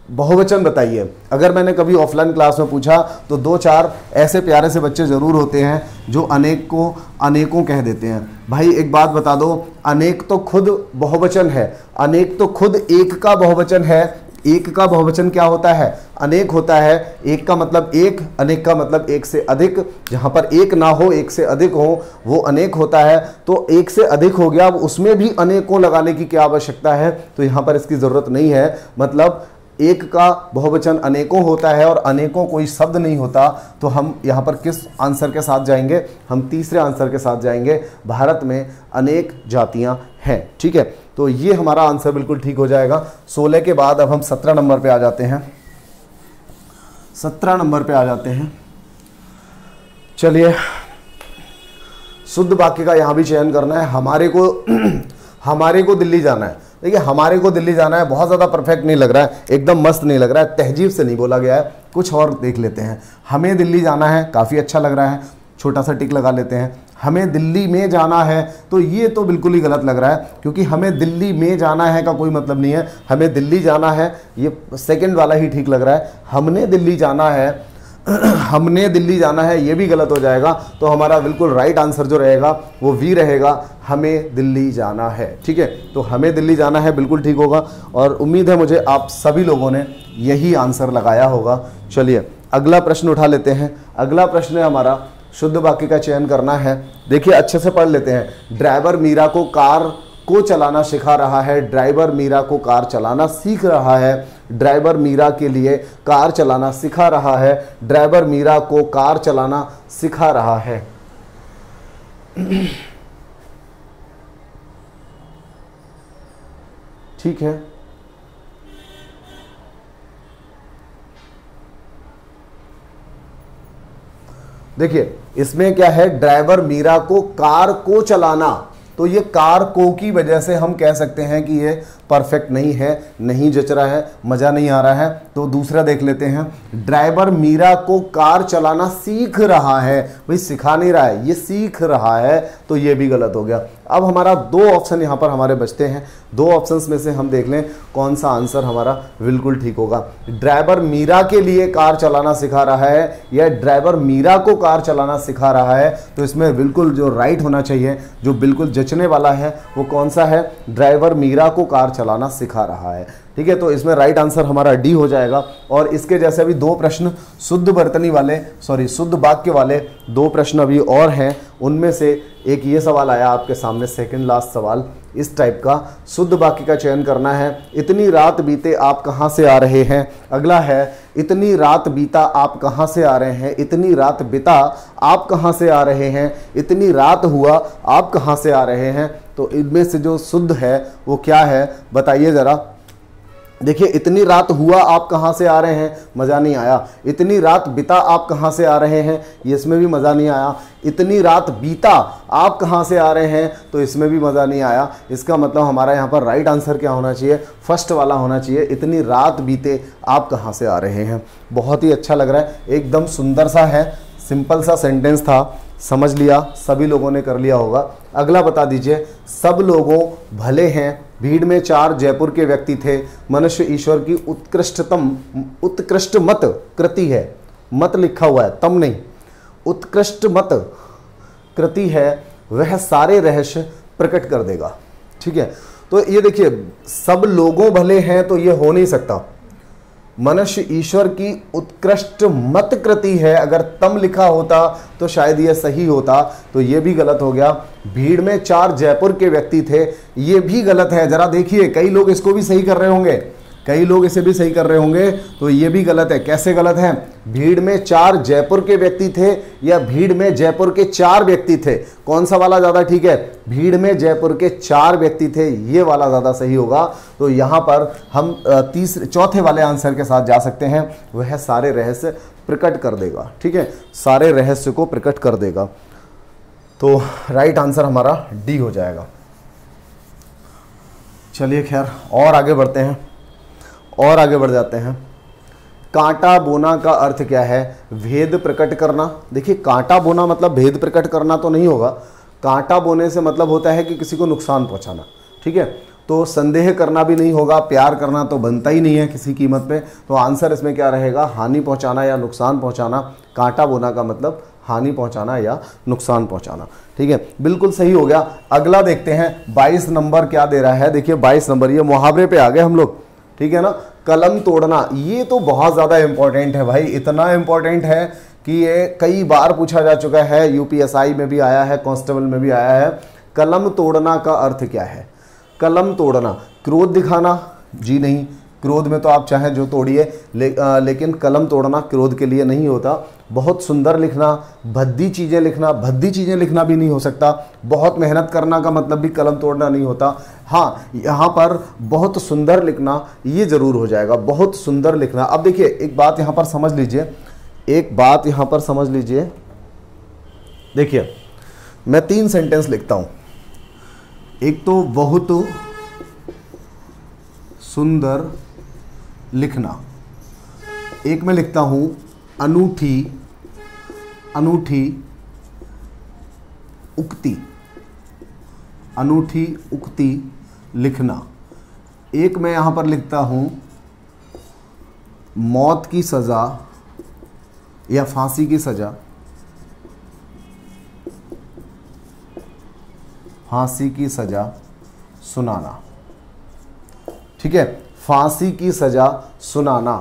बहुवचन बताइए। अगर मैंने कभी ऑफलाइन क्लास में पूछा तो 2-4 ऐसे प्यारे से बच्चे ज़रूर होते हैं जो अनेक को अनेकों कह देते हैं। भाई एक बात बता दो, अनेक तो खुद बहुवचन है, अनेक तो खुद एक का बहुवचन है। एक का बहुवचन क्या होता है? अनेक होता है। एक का मतलब एक, अनेक का मतलब एक से अधिक। जहाँ पर एक ना हो, एक से अधिक हो, वो अनेक होता है। तो एक से अधिक हो गया, अब उसमें भी अनेकों लगाने की क्या आवश्यकता है? तो यहाँ पर इसकी ज़रूरत नहीं है। मतलब एक का बहुवचन अनेकों होता है और अनेकों कोई शब्द नहीं होता। तो हम यहाँ पर किस आंसर के साथ जाएंगे? हम तीसरे आंसर के साथ जाएंगे, भारत में अनेक जातियाँ हैं। ठीक है, तो ये हमारा आंसर बिल्कुल ठीक हो जाएगा। 16 के बाद अब हम 17 नंबर पे आ जाते हैं। 17 नंबर पे आ जाते हैं। चलिए, शुद्ध वाक्य का यहाँ भी चयन करना है। हमारे को दिल्ली जाना है। देखिए, हमारे को दिल्ली जाना है बहुत ज़्यादा परफेक्ट नहीं लग रहा है, एकदम मस्त नहीं लग रहा है, तहजीब से नहीं बोला गया है। कुछ और देख लेते हैं। हमें दिल्ली जाना है, काफ़ी अच्छा लग रहा है, छोटा सा टिक लगा लेते हैं। हमें दिल्ली में जाना है, तो ये तो बिल्कुल ही गलत लग रहा है, क्योंकि हमें दिल्ली में जाना है का कोई मतलब नहीं है। हमें दिल्ली जाना है, ये सेकंड वाला ही ठीक लग रहा है। हमने दिल्ली जाना है, हमने दिल्ली जाना है, ये भी गलत हो जाएगा। तो हमारा बिल्कुल राइट आंसर जो रहेगा वो वी रहेगा, हमें दिल्ली जाना है। ठीक है, तो हमें दिल्ली जाना है बिल्कुल ठीक होगा, और उम्मीद है मुझे आप सभी लोगों ने यही आंसर लगाया होगा। चलिए, अगला प्रश्न उठा लेते हैं। अगला प्रश्न है हमारा, शुद्ध वाक्य का चयन करना है। देखिए, अच्छे से पढ़ लेते हैं। ड्राइवर मीरा को कार को चलाना सिखा रहा है। ड्राइवर मीरा को कार चलाना सीख रहा है। ड्राइवर मीरा के लिए कार चलाना सिखा रहा है। ड्राइवर मीरा को कार चलाना सिखा रहा है। ठीक है, देखिए इसमें क्या है, ड्राइवर मीरा को कार को चलाना, तो ये कार को की वजह से हम कह सकते हैं कि ये परफेक्ट नहीं है, नहीं जच रहा है, मज़ा नहीं आ रहा है। तो दूसरा देख लेते हैं। ड्राइवर मीरा को कार चलाना सीख रहा है, भाई सिखा नहीं रहा है, ये सीख रहा है, तो ये भी गलत हो गया। अब हमारा 2 ऑप्शन यहाँ पर हमारे बचते हैं। 2 ऑप्शंस में से हम देख लें कौन सा आंसर हमारा बिल्कुल ठीक होगा। ड्राइवर मीरा के लिए कार चलाना सिखा रहा है या ड्राइवर मीरा को कार चलाना सिखा रहा है, तो इसमें बिल्कुल जो राइट होना चाहिए, जो बिल्कुल जचने वाला है, वो कौन सा है? ड्राइवर मीरा को कार चलाना सिखा रहा है। ठीक है, तो इसमें राइट आंसर हमारा डी हो जाएगा। और इसके जैसे अभी 2 प्रश्न शुद्ध वर्तनी वाले, शुद्ध वाक्य वाले 2 प्रश्न अभी और हैं। उनमें से एक ये सवाल आया आपके सामने, सेकंड लास्ट सवाल इस टाइप का। शुद्ध वाक्य का चयन करना है। इतनी रात बीते आप कहाँ से आ रहे हैं। अगला है, इतनी रात बीता आप कहाँ से आ रहे हैं। इतनी रात बिता आप कहाँ से आ रहे हैं। इतनी रात हुआ आप कहाँ से आ रहे हैं। तो इनमें से जो शुद्ध है वो क्या है, बताइए ज़रा। देखिए, इतनी रात हुआ आप कहाँ से आ रहे हैं, मज़ा नहीं आया। इतनी रात बिता आप कहाँ से आ रहे हैं, ये इसमें भी मज़ा नहीं आया। इतनी रात बीता आप कहाँ से आ रहे हैं, तो इसमें भी मज़ा नहीं आया। इसका मतलब हमारा यहाँ पर राइट आंसर क्या होना चाहिए? फर्स्ट वाला होना चाहिए, इतनी रात बीते आप कहाँ से आ रहे हैं। बहुत ही अच्छा लग रहा है, एकदम सुंदर सा है, सिंपल सा सेंटेंस था, समझ लिया, सभी लोगों ने कर लिया होगा। अगला बता दीजिए। सब लोगों भले हैं, भीड़ में 4 जयपुर के व्यक्ति थे। मनुष्य ईश्वर की उत्कृष्ट मत कृति है। मत लिखा हुआ है, तम नहीं, उत्कृष्ट मत कृति है, वह सारे रहस्य प्रकट कर देगा। ठीक है, तो ये देखिए, सब लोगों भले हैं, तो ये हो नहीं सकता। मनुष्य ईश्वर की उत्कृष्ट मत कृति है, अगर तम लिखा होता तो शायद ये सही होता, तो ये भी गलत हो गया। भीड़ में 4 जयपुर के व्यक्ति थे, ये भी गलत है। जरा देखिए, कई लोग इसको भी सही कर रहे होंगे, कई लोग इसे भी सही कर रहे होंगे, तो ये भी गलत है। कैसे गलत है? भीड़ में 4 जयपुर के व्यक्ति थे या भीड़ में जयपुर के 4 व्यक्ति थे, कौन सा वाला ज़्यादा ठीक है? भीड़ में जयपुर के 4 व्यक्ति थे, ये वाला ज़्यादा सही होगा। तो यहाँ पर हम चौथे वाले आंसर के साथ जा सकते हैं, वह सारे रहस्य प्रकट कर देगा। ठीक है, सारे रहस्य को प्रकट कर देगा। तो राइट आंसर हमारा डी हो जाएगा। चलिए खैर, और आगे बढ़ते हैं। और आगे बढ़ जाते हैं। कांटा बोना का अर्थ क्या है? भेद प्रकट करना। देखिए कांटा बोना मतलब भेद प्रकट करना तो नहीं होगा, कांटा बोने से मतलब होता है कि किसी को नुकसान पहुंचाना, ठीक है। तो संदेह करना भी नहीं होगा, प्यार करना तो बनता ही नहीं है किसी कीमत पे। तो आंसर इसमें क्या रहेगा? हानि पहुंचाना या नुकसान पहुंचाना। कांटा बोना का मतलब हानि पहुंचाना या नुकसान पहुंचाना, ठीक है, बिल्कुल सही हो गया। अगला देखते हैं 22 नंबर क्या दे रहा है। देखिए 22 नंबर, ये मुहावरे पे आ गए हम लोग, ठीक है ना। कलम तोड़ना, ये तो बहुत ज़्यादा इंपॉर्टेंट है भाई, इतना इंपॉर्टेंट है कि ये कई बार पूछा जा चुका है, यूपीएसआई में भी आया है, कांस्टेबल में भी आया है। कलम तोड़ना का अर्थ क्या है? कलम तोड़ना, क्रोध दिखाना? जी नहीं, क्रोध में तो आप चाहें जो तोड़िए, लेकिन कलम तोड़ना क्रोध के लिए नहीं होता। बहुत सुंदर लिखना, भद्दी चीज़ें लिखना, भद्दी चीज़ें लिखना भी नहीं हो सकता। बहुत मेहनत करना का मतलब भी कलम तोड़ना नहीं होता। हाँ, यहाँ पर बहुत सुंदर लिखना ये ज़रूर हो जाएगा, बहुत सुंदर लिखना। अब देखिए एक बात यहाँ पर समझ लीजिए, एक बात यहाँ पर समझ लीजिए। देखिए मैं 3 सेंटेंस लिखता हूँ। एक तो बहुत सुंदर लिखना, एक मैं लिखता हूं अनूठी, अनूठी उक्ति, अनूठी उक्ति लिखना। एक मैं यहां पर लिखता हूं मौत की सजा या फांसी की सजा, फांसी की सजा सुनाना, ठीक है, फांसी की सजा सुनाना।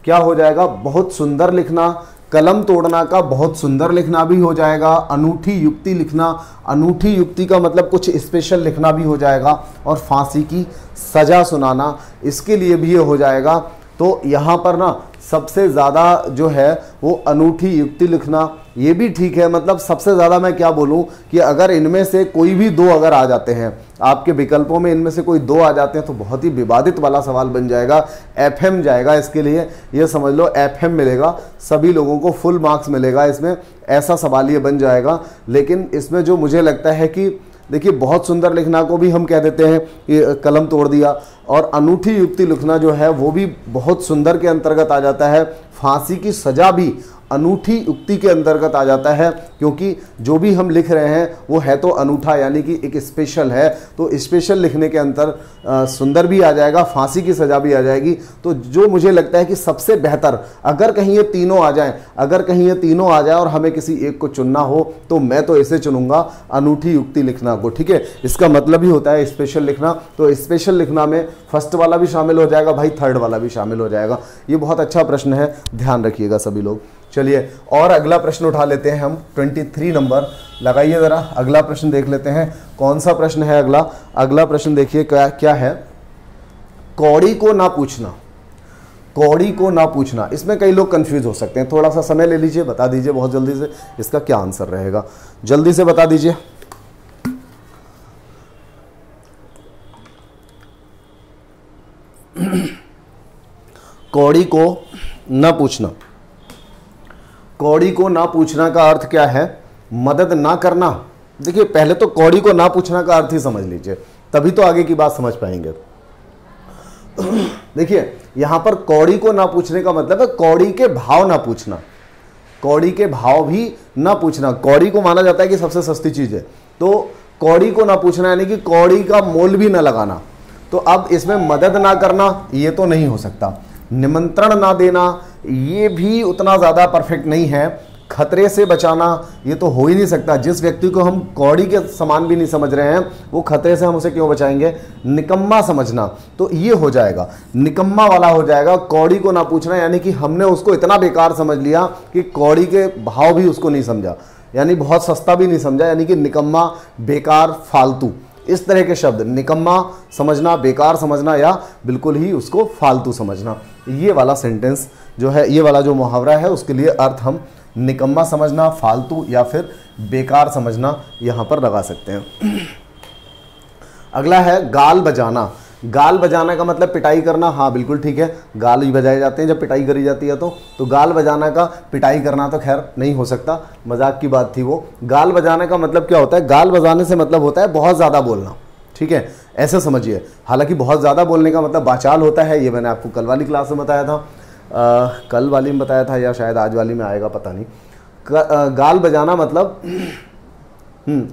क्या हो जाएगा? बहुत सुंदर लिखना। कलम तोड़ना का बहुत सुंदर लिखना भी हो जाएगा। अनूठी युक्ति लिखना, अनूठी युक्ति का मतलब कुछ स्पेशल लिखना भी हो जाएगा। और फांसी की सजा सुनाना, इसके लिए भी ये हो जाएगा। तो यहाँ पर ना सबसे ज़्यादा जो है वो अनूठी युक्ति लिखना, ये भी ठीक है। मतलब सबसे ज़्यादा मैं क्या बोलूँ कि अगर इनमें से कोई भी 2 अगर आ जाते हैं, आपके विकल्पों में इनमें से कोई 2 आ जाते हैं तो बहुत ही विवादित वाला सवाल बन जाएगा। एफएम जाएगा इसके लिए, ये समझ लो एफएम मिलेगा, सभी लोगों को फुल मार्क्स मिलेगा इसमें, ऐसा सवाल ये बन जाएगा। लेकिन इसमें जो मुझे लगता है कि देखिए बहुत सुंदर लिखना को भी हम कह देते हैं कि कलम तोड़ दिया, और अनूठी युक्ति लिखना जो है वो भी बहुत सुंदर के अंतर्गत आ जाता है। फांसी की सजा भी अनूठी युक्ति के अंतर्गत आ जाता है, क्योंकि जो भी हम लिख रहे हैं वो है तो अनूठा, यानी कि एक स्पेशल है। तो स्पेशल लिखने के अंतर सुंदर भी आ जाएगा, फांसी की सज़ा भी आ जाएगी। तो जो मुझे लगता है कि सबसे बेहतर, अगर कहीं ये तीनों आ जाएं, अगर कहीं ये तीनों आ जाए और हमें किसी एक को चुनना हो तो मैं तो इसे चुनूंगा, अनूठी युक्ति लिखना को, ठीक है। इसका मतलब ही होता है स्पेशल लिखना। तो स्पेशल लिखना में फर्स्ट वाला भी शामिल हो जाएगा भाई, थर्ड वाला भी शामिल हो जाएगा। ये बहुत अच्छा प्रश्न है, ध्यान रखिएगा सभी लोग। चलिए और अगला प्रश्न उठा लेते हैं हम, 23 नंबर लगाइए ज़रा। अगला प्रश्न देख लेते हैं कौन सा प्रश्न है अगला। अगला प्रश्न देखिए क्या है? कौड़ी को ना पूछना, कौड़ी को ना पूछना। इसमें कई लोग कंफ्यूज हो सकते हैं, थोड़ा सा समय ले लीजिए, बता दीजिए बहुत जल्दी से इसका क्या आंसर रहेगा, जल्दी से बता दीजिए। कौड़ी को ना पूछना, कौड़ी को ना पूछना का अर्थ क्या है? मदद ना करना। देखिए पहले तो कौड़ी को ना पूछना का अर्थ ही समझ लीजिए, तभी तो आगे की बात समझ पाएंगे। देखिए यहां पर कौड़ी को ना पूछने का मतलब है कौड़ी के भाव ना पूछना, कौड़ी के भाव भी ना पूछना। कौड़ी को माना जाता है कि सबसे सस्ती चीज है, तो कौड़ी को ना पूछना यानी कि कौड़ी का मोल भी ना लगाना। तो अब इसमें मदद ना करना ये तो नहीं हो सकता, निमंत्रण ना देना ये भी उतना ज़्यादा परफेक्ट नहीं है, खतरे से बचाना ये तो हो ही नहीं सकता। जिस व्यक्ति को हम कौड़ी के समान भी नहीं समझ रहे हैं वो खतरे से हम उसे क्यों बचाएंगे? निकम्मा समझना, तो ये हो जाएगा, निकम्मा वाला हो जाएगा। कौड़ी को ना पूछना यानी कि हमने उसको इतना बेकार समझ लिया कि कौड़ी के भाव भी उसको नहीं समझा, यानी बहुत सस्ता भी नहीं समझा, यानी कि निकम्मा, बेकार, फालतू, इस तरह के शब्द। निकम्मा समझना, बेकार समझना या बिल्कुल ही उसको फालतू समझना, ये वाला सेंटेंस जो है, ये वाला जो मुहावरा है उसके लिए अर्थ हम निकम्मा समझना, फालतू या फिर बेकार समझना यहाँ पर लगा सकते हैं। अगला है गाल बजाना। गाल बजाना का मतलब पिटाई करना। हाँ बिल्कुल ठीक है, गाल ही बजाए जाते हैं जब पिटाई करी जाती है। तो गाल बजाना का पिटाई करना तो खैर नहीं हो सकता, मजाक की बात थी वो। गाल बजाने का मतलब क्या होता है? गाल बजाने से मतलब होता है बहुत ज़्यादा बोलना, ठीक है। ऐसे समझिए। हालांकि बहुत ज़्यादा बोलने का मतलब वाचाल होता है, ये मैंने आपको कल वाली क्लास में बताया था, कल वाली में बताया था या शायद आज वाली में आएगा पता नहीं। गाल बजाना मतलब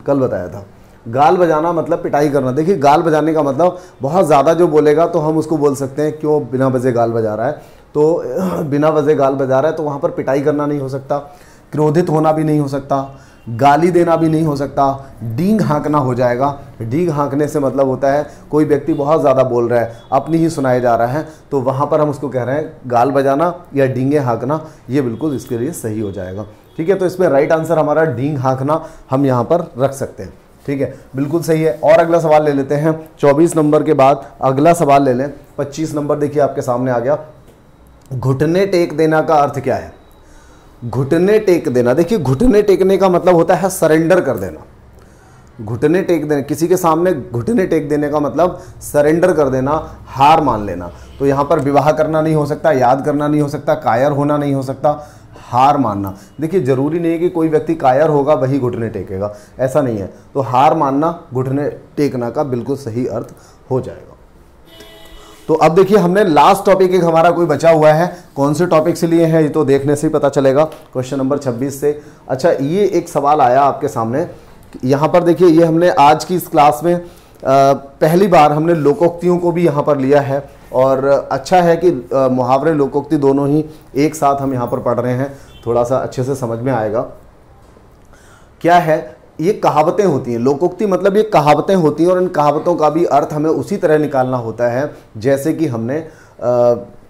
कल बताया था। गाल बजाना मतलब पिटाई करना। देखिए गाल बजाने का मतलब बहुत ज़्यादा जो बोलेगा तो हम उसको बोल सकते हैं क्यों बिना वजह गाल बजा रहा है, तो बिना वजह गाल बजा रहा है तो वहाँ पर पिटाई करना नहीं हो सकता, क्रोधित होना भी नहीं हो सकता, गाली देना भी नहीं हो सकता, डींग हाँकना हो जाएगा। डींग हाँकने से मतलब होता है कोई व्यक्ति बहुत ज़्यादा बोल रहा है, अपनी ही सुनाए जा रहा है, तो वहाँ पर हम उसको कह रहे हैं गाल बजाना या डींगे हाँकना, ये बिल्कुल इसके लिए सही हो जाएगा। ठीक है, तो इसमें राइट आंसर हमारा डींग हाँकना हम यहाँ पर रख सकते हैं। ठीक है, बिल्कुल सही है। और अगला सवाल ले लेते हैं। 24 नंबर के बाद अगला सवाल ले लें। 25 नंबर देखिए आपके सामने आ गया। घुटने टेक देना का अर्थ क्या है? घुटने टेक देना, देखिए घुटने टेकने का मतलब होता है सरेंडर कर देना। घुटने टेक देना, किसी के सामने घुटने टेक देने का मतलब सरेंडर कर देना, हार मान लेना। तो यहाँ पर विवाह करना नहीं हो सकता, याद करना नहीं हो सकता, कायर होना नहीं हो सकता, हार मानना। देखिए जरूरी नहीं है कि कोई व्यक्ति कायर होगा वही घुटने टेकेगा, ऐसा नहीं है। तो हार मानना घुटने टेकना का बिल्कुल सही अर्थ हो जाएगा। तो अब देखिए हमने लास्ट टॉपिक एक हमारा कोई बचा हुआ है, कौन से टॉपिक से लिए हैं ये तो देखने से ही पता चलेगा। क्वेश्चन नंबर 26 से। अच्छा, ये एक सवाल आया आपके सामने, यहाँ पर देखिए ये हमने आज की इस क्लास में पहली बार हमने लोकोक्तियों को भी यहाँ पर लिया है, और अच्छा है कि मुहावरे लोकोक्ति दोनों ही एक साथ हम यहाँ पर पढ़ रहे हैं, थोड़ा सा अच्छे से समझ में आएगा। क्या है, ये कहावतें होती हैं। लोकोक्ति मतलब ये कहावतें होती हैं, और इन कहावतों का भी अर्थ हमें उसी तरह निकालना होता है जैसे कि हमने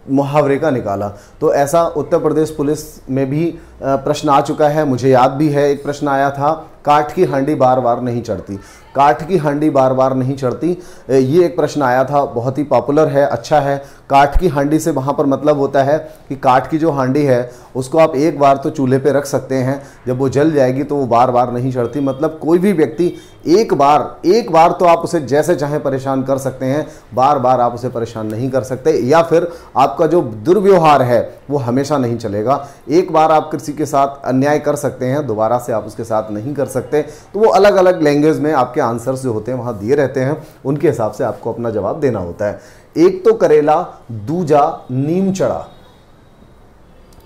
मुहावरे का निकाला। तो ऐसा उत्तर प्रदेश पुलिस में भी प्रश्न आ चुका है, मुझे याद भी है एक प्रश्न आया था, काठ की हांडी बार बार नहीं चढ़ती। काठ की हांडी बार बार नहीं चढ़ती, ये एक प्रश्न आया था, बहुत ही पॉपुलर है, अच्छा है। काठ की हांडी से वहाँ पर मतलब होता है कि काठ की जो हांडी है उसको आप एक बार तो चूल्हे पे रख सकते हैं, जब वो जल जाएगी तो वो बार बार नहीं चढ़ती। मतलब कोई भी व्यक्ति एक बार तो आप उसे जैसे चाहे परेशान कर सकते हैं, बार बार आप उसे परेशान नहीं कर सकते, या फिर आपका जो दुर्व्यवहार है वो हमेशा नहीं चलेगा। एक बार आप किसी के साथ अन्याय कर सकते हैं, दोबारा से आप उसके साथ नहीं कर सकते। तो वो अलग अलग लैंग्वेज में आपके आंसर्स जो होते हैं वहाँ दिए रहते हैं, उनके हिसाब से आपको अपना जवाब देना होता है। एक तो करेला दूजा नीम चढ़ा,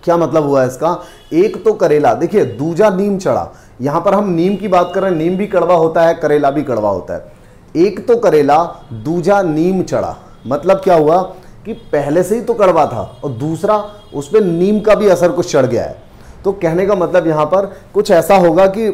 क्या मतलब हुआ इसका? एक तो करेला, देखिए दूजा नीम चढ़ा, यहां पर हम नीम की बात कर रहे हैं, नीम भी कड़वा होता है, करेला भी कड़वा होता है। एक तो करेला दूजा नीम चढ़ा, मतलब क्या हुआ कि पहले से ही तो कड़वा था और दूसरा उस पर नीम का भी असर कुछ चढ़ गया है। तो कहने का मतलब यहां पर कुछ ऐसा होगा कि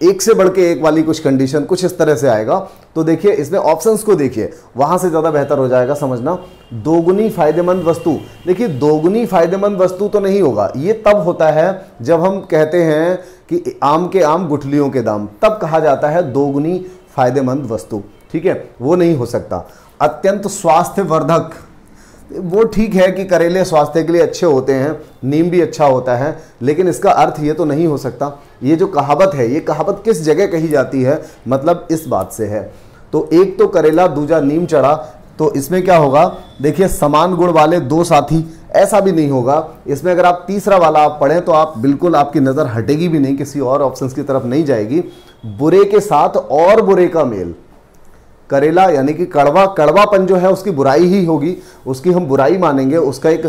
एक से बढ़ के एक वाली कुछ कंडीशन कुछ इस तरह से आएगा। तो देखिए इसमें ऑप्शंस को देखिए, वहां से ज़्यादा बेहतर हो जाएगा समझना। दोगुनी फायदेमंद वस्तु, देखिए दोगुनी फायदेमंद वस्तु तो नहीं होगा, ये तब होता है जब हम कहते हैं कि आम के आम गुठलियों के दाम, तब कहा जाता है दोगुनी फायदेमंद वस्तु। ठीक है, वो नहीं हो सकता। अत्यंत स्वास्थ्यवर्धक, वो ठीक है कि करेले स्वास्थ्य के लिए अच्छे होते हैं, नीम भी अच्छा होता है, लेकिन इसका अर्थ ये तो नहीं हो सकता। ये जो कहावत है, ये कहावत किस जगह कही जाती है, मतलब इस बात से है। तो एक तो करेला दूजा नीम चढ़ा, तो इसमें क्या होगा, देखिए समान गुण वाले दो साथी, ऐसा भी नहीं होगा। इसमें अगर आप तीसरा वाला आप पढ़ें तो आप बिल्कुल, आपकी नज़र हटेगी भी नहीं, किसी और ऑप्शंस की तरफ नहीं जाएगी। बुरे के साथ और बुरे का मेल, करेला यानी कि कड़वापन जो है उसकी बुराई ही होगी, उसकी हम बुराई मानेंगे, उसका एक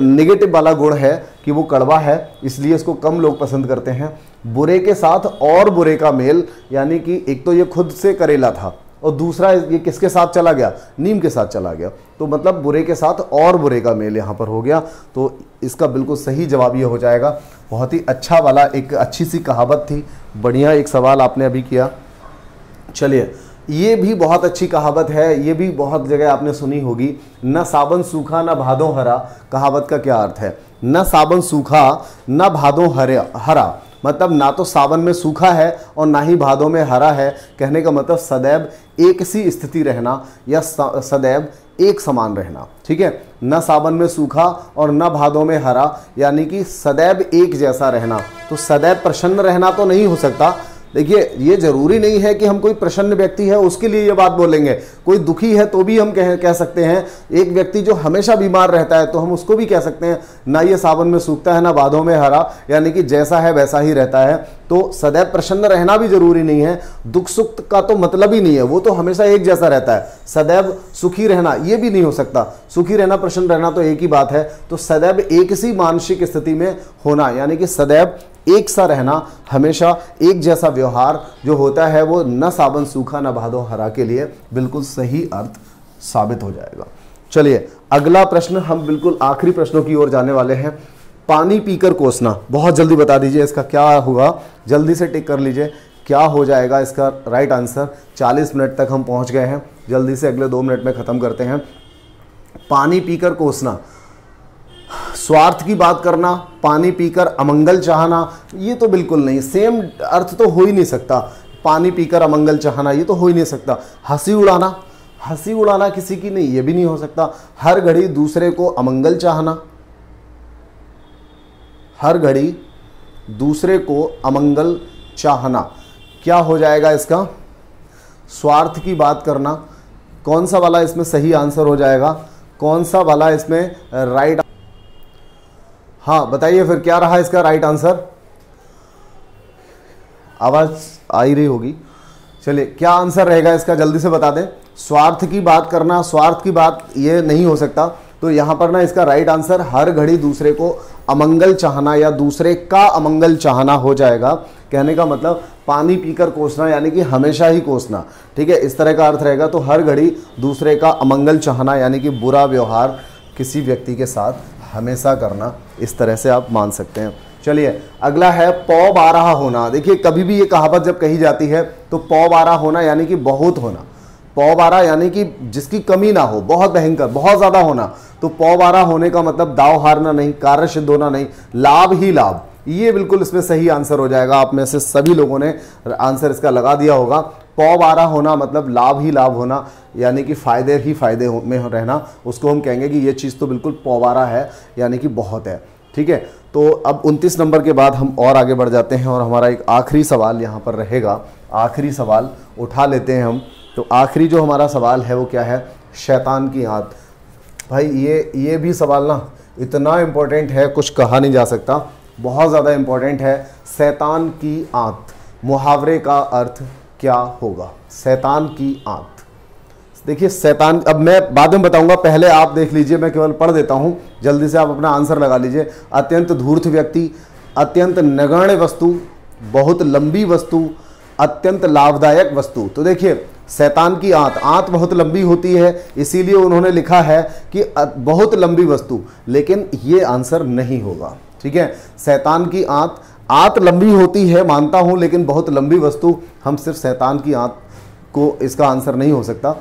नेगेटिव वाला गुण है कि वो कड़वा है, इसलिए इसको कम लोग पसंद करते हैं। बुरे के साथ और बुरे का मेल, यानी कि एक तो ये खुद से करेला था और दूसरा ये किसके साथ चला गया, नीम के साथ चला गया, तो मतलब बुरे के साथ और बुरे का मेल यहाँ पर हो गया। तो इसका बिल्कुल सही जवाब ये हो जाएगा। बहुत ही अच्छा वाला, एक अच्छी सी कहावत थी, बढ़िया एक सवाल आपने अभी किया। चलिए, ये भी बहुत अच्छी कहावत है, ये भी बहुत जगह आपने सुनी होगी, न साबन सूखा न भादों हरा। कहावत का क्या अर्थ है? न साबन सूखा न भादों हरा, मतलब ना तो सावन में सूखा है और ना ही भादों में हरा है। कहने का मतलब सदैव एक सी स्थिति रहना या सदैव एक समान रहना। ठीक है, न सावन में सूखा और न भादों में हरा, यानी कि सदैव एक जैसा रहना। तो सदैव प्रसन्न रहना तो नहीं हो सकता। देखिए ये जरूरी नहीं है कि हम कोई प्रसन्न व्यक्ति है उसके लिए ये बात बोलेंगे, कोई दुखी है तो भी हम कह सकते हैं। एक व्यक्ति जो हमेशा बीमार रहता है तो हम उसको भी कह सकते हैं ना ये सावन में सूखता है ना भादों में हरा, यानी कि जैसा है वैसा ही रहता है। तो सदैव प्रसन्न रहना भी जरूरी नहीं है, दुख सुख का तो मतलब ही नहीं है, वो तो हमेशा एक जैसा रहता है। सदैव सुखी रहना ये भी नहीं हो सकता, सुखी रहना प्रसन्न रहना तो एक ही बात है। तो सदैव एक सी मानसिक स्थिति में होना यानी कि सदैव एक सा रहना, हमेशा एक जैसा व्यवहार जो होता है वो न साबन सूखा न भादो हरा के लिए बिल्कुल सही अर्थ साबित हो जाएगा। चलिए अगला प्रश्न, हम बिल्कुल आखिरी प्रश्नों की ओर जाने वाले हैं। पानी पीकर कोसना, बहुत जल्दी बता दीजिए इसका क्या होगा, जल्दी से टिक कर लीजिए क्या हो जाएगा इसका राइट आंसर। 40 मिनट तक हम पहुंच गए हैं, जल्दी से अगले 2 मिनट में ख़त्म करते हैं। पानी पीकर कोसना, स्वार्थ की बात करना, पानी पीकर अमंगल चाहना, ये तो बिल्कुल नहीं, सेम अर्थ तो हो ही नहीं सकता। पानी पीकर अमंगल चाहना ये तो हो ही नहीं सकता। हंसी उड़ाना, हंसी उड़ाना किसी की नहीं, ये भी नहीं हो सकता। हर घड़ी दूसरे को अमंगल चाहना, हर घड़ी दूसरे को अमंगल चाहना, क्या हो जाएगा इसका? स्वार्थ की बात करना, कौन सा वाला इसमें सही आंसर हो जाएगा? कौन सा वाला इसमें राइट? हाँ बताइए फिर क्या रहा इसका राइट आंसर? आवाज आ ही रही होगी। चलिए क्या आंसर रहेगा इसका, जल्दी से बता दें। स्वार्थ की बात करना, स्वार्थ की बात ये नहीं हो सकता, तो यहां पर ना इसका राइट आंसर हर घड़ी दूसरे को अमंगल चाहना या दूसरे का अमंगल चाहना हो जाएगा। कहने का मतलब पानी पीकर कोसना यानी कि हमेशा ही कोसना, ठीक है, इस तरह का अर्थ रहेगा। तो हर घड़ी दूसरे का अमंगल चाहना यानी कि बुरा व्यवहार किसी व्यक्ति के साथ हमेशा करना, इस तरह से आप मान सकते हैं। चलिए अगला है पौ बारह होना। देखिए कभी भी ये कहावत जब कही जाती है तो पौ बारह होना यानी कि बहुत होना, पौ बारह यानी कि जिसकी कमी ना हो, बहुत भयंकर, बहुत ज़्यादा होना। तो पौ बारह होने का मतलब दाव हारना नहीं, कार्य सिद्ध होना नहीं, लाभ ही लाभ, ये बिल्कुल इसमें सही आंसर हो जाएगा। आप में से सभी लोगों ने आंसर इसका लगा दिया होगा। पौ बारह होना मतलब लाभ ही लाभ होना, यानी कि फायदे ही फायदे में रहना, उसको हम कहेंगे कि ये चीज़ तो बिल्कुल पौ बारह है, यानी कि बहुत है, ठीक है। तो अब 29 नंबर के बाद हम और आगे बढ़ जाते हैं और हमारा एक आखिरी सवाल यहाँ पर रहेगा। आखिरी सवाल उठा लेते हैं हम। तो आखिरी जो हमारा सवाल है वो क्या है? शैतान की आंत। भाई ये भी सवाल ना इतना इम्पोर्टेंट है, कुछ कहा नहीं जा सकता, बहुत ज़्यादा इम्पोर्टेंट है। शैतान की आंत, मुहावरे का अर्थ क्या होगा? शैतान की आंत, देखिए शैतान, अब मैं बाद में बताऊंगा, पहले आप देख लीजिए, मैं केवल पढ़ देता हूं, जल्दी से आप अपना आंसर लगा लीजिए। अत्यंत धूर्त व्यक्ति, अत्यंत नगण्य वस्तु, बहुत लंबी वस्तु, अत्यंत लाभदायक वस्तु। तो देखिए शैतान की आंत, आंत बहुत लंबी होती है, इसीलिए उन्होंने लिखा है कि बहुत लंबी वस्तु, लेकिन ये आंसर नहीं होगा, ठीक है। शैतान की आंत, आंत लंबी होती है मानता हूं, लेकिन बहुत लंबी वस्तु, हम सिर्फ शैतान की आंत को इसका आंसर नहीं हो सकता।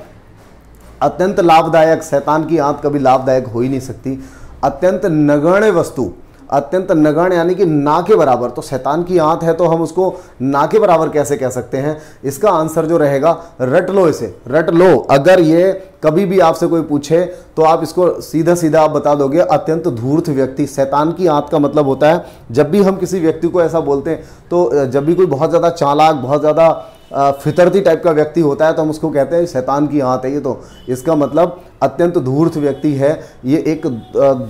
अत्यंत लाभदायक, शैतान की आंत कभी लाभदायक हो ही नहीं सकती। अत्यंत नगण्य वस्तु, अत्यंत नगण्य यानी कि ना के बराबर, तो शैतान की आंत है तो हम उसको ना के बराबर कैसे कह सकते हैं? इसका आंसर जो रहेगा, रट लो इसे, रट लो। अगर ये कभी भी आपसे कोई पूछे तो आप इसको सीधा सीधा आप बता दोगे, अत्यंत धूर्त व्यक्ति। शैतान की आंत का मतलब होता है, जब भी हम किसी व्यक्ति को ऐसा बोलते हैं, तो जब भी कोई बहुत ज़्यादा चालाक, बहुत ज़्यादा फितरती टाइप का व्यक्ति होता है तो हम उसको कहते हैं शैतान की आंत है ये। तो इसका मतलब अत्यंत धूर्त व्यक्ति है, ये एक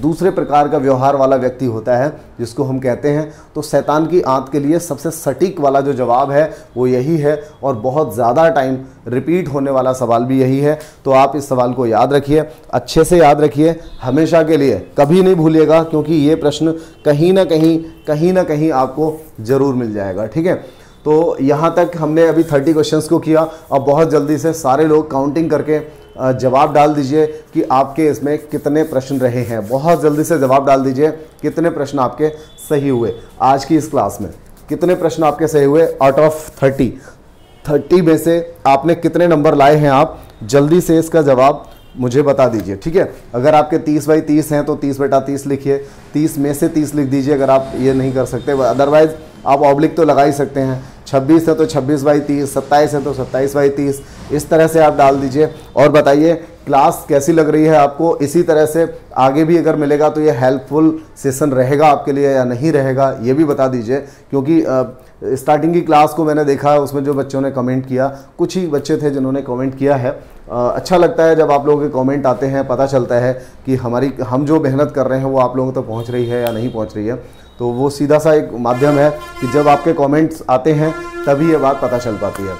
दूसरे प्रकार का व्यवहार वाला व्यक्ति होता है जिसको हम कहते हैं। तो शैतान की आंत के लिए सबसे सटीक वाला जो जवाब है वो यही है, और बहुत ज़्यादा टाइम रिपीट होने वाला सवाल भी यही है। तो आप इस सवाल को याद रखिए, अच्छे से याद रखिए, हमेशा के लिए कभी नहीं भूलिएगा, क्योंकि ये प्रश्न कहीं ना कहीं आपको ज़रूर मिल जाएगा, ठीक है। तो यहाँ तक हमने अभी 30 क्वेश्चंस को किया। अब बहुत जल्दी से सारे लोग काउंटिंग करके जवाब डाल दीजिए कि आपके इसमें कितने प्रश्न रहे हैं। बहुत जल्दी से जवाब डाल दीजिए कितने प्रश्न आपके सही हुए आज की इस क्लास में, कितने प्रश्न आपके सही हुए आउट ऑफ 30 में से आपने कितने नंबर लाए हैं? आप जल्दी से इसका जवाब मुझे बता दीजिए, ठीक है। अगर आपके 30/30 हैं तो 30/30 लिखिए, 30 में से 30 लिख दीजिए अगर आप ये नहीं कर सकते, अदरवाइज आप ऑब्लिक तो लगा ही सकते हैं। 26 है तो 26/30, 27 है तो 27/30, इस तरह से आप डाल दीजिए। और बताइए क्लास कैसी लग रही है आपको? इसी तरह से आगे भी अगर मिलेगा तो ये हेल्पफुल सेशन रहेगा आपके लिए या नहीं रहेगा, ये भी बता दीजिए। क्योंकि स्टार्टिंग की क्लास को मैंने देखा, उसमें जो बच्चों ने कमेंट किया, कुछ ही बच्चे थे जिन्होंने कमेंट किया है। अच्छा लगता है जब आप लोगों के कमेंट आते हैं, पता चलता है कि हम जो मेहनत कर रहे हैं वो आप लोगों तक पहुंच रही है या नहीं पहुंच रही है। तो वो सीधा सा एक माध्यम है कि जब आपके कमेंट्स आते हैं तभी ये बात पता चल पाती है।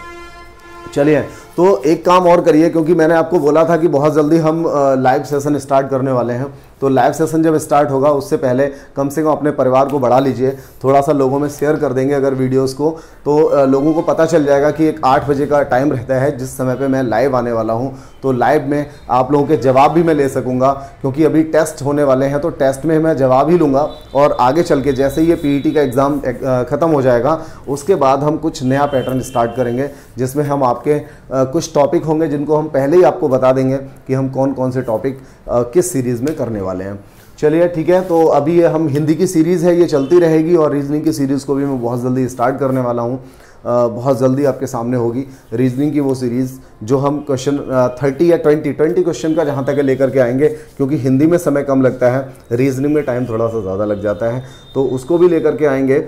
चलिए, तो एक काम और करिए, क्योंकि मैंने आपको बोला था कि बहुत जल्दी हम लाइव सेशन स्टार्ट करने वाले हैं। तो लाइव सेशन जब स्टार्ट होगा उससे पहले कम से कम अपने परिवार को बढ़ा लीजिए, थोड़ा सा लोगों में शेयर कर देंगे अगर वीडियोस को, तो लोगों को पता चल जाएगा कि एक 8 बजे का टाइम रहता है जिस समय पे मैं लाइव आने वाला हूं। तो लाइव में आप लोगों के जवाब भी मैं ले सकूंगा, क्योंकि अभी टेस्ट होने वाले हैं, तो टेस्ट में मैं जवाब ही लूँगा। और आगे चल के जैसे ये PET का एग्ज़ाम ख़त्म हो जाएगा उसके बाद हम कुछ नया पैटर्न स्टार्ट करेंगे, जिसमें हम आपके कुछ टॉपिक होंगे जिनको हम पहले ही आपको बता देंगे कि हम कौन कौन से टॉपिक किस सीरीज़ में करने वाले हैं। चलिए ठीक है, तो अभी ये हम हिंदी की सीरीज़ है, ये चलती रहेगी, और रीजनिंग की सीरीज़ को भी मैं बहुत जल्दी स्टार्ट करने वाला हूँ। बहुत जल्दी आपके सामने होगी रीजनिंग की वो सीरीज़, जो हम क्वेश्चन 30 या 20 क्वेश्चन का जहाँ तक लेकर के आएंगे, क्योंकि हिंदी में समय कम लगता है, रीजनिंग में टाइम थोड़ा सा ज़्यादा लग जाता है, तो उसको भी लेकर के आएंगे।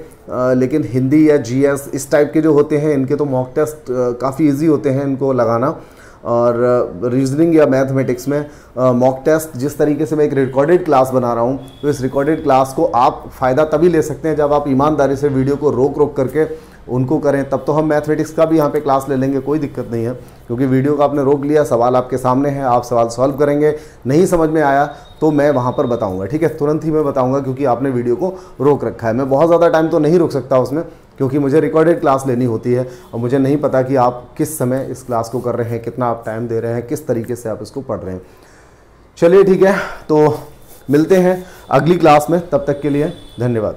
लेकिन हिंदी या GS इस टाइप के जो होते हैं इनके तो मॉक टेस्ट काफ़ी ईजी होते हैं इनको लगाना। और रीजनिंग या मैथमेटिक्स में मॉक टेस्ट जिस तरीके से मैं एक रिकॉर्डेड क्लास बना रहा हूँ, तो इस रिकॉर्डेड क्लास को आप फ़ायदा तभी ले सकते हैं जब आप ईमानदारी से वीडियो को रोक करके उनको करें। तब तो हम मैथमेटिक्स का भी यहाँ पे क्लास ले लेंगे, कोई दिक्कत नहीं है, क्योंकि वीडियो को आपने रोक लिया, सवाल आपके सामने है, आप सवाल सॉल्व करेंगे। नहीं समझ में आया तो मैं वहाँ पर बताऊँगा, ठीक है, तुरंत ही मैं बताऊँगा, क्योंकि आपने वीडियो को रोक रखा है। मैं बहुत ज़्यादा टाइम तो नहीं रोक सकता उसमें, क्योंकि मुझे रिकॉर्डेड क्लास लेनी होती है और मुझे नहीं पता कि आप किस समय इस क्लास को कर रहे हैं, कितना आप टाइम दे रहे हैं, किस तरीके से आप इसको पढ़ रहे हैं। चलिए ठीक है, तो मिलते हैं अगली क्लास में, तब तक के लिए धन्यवाद।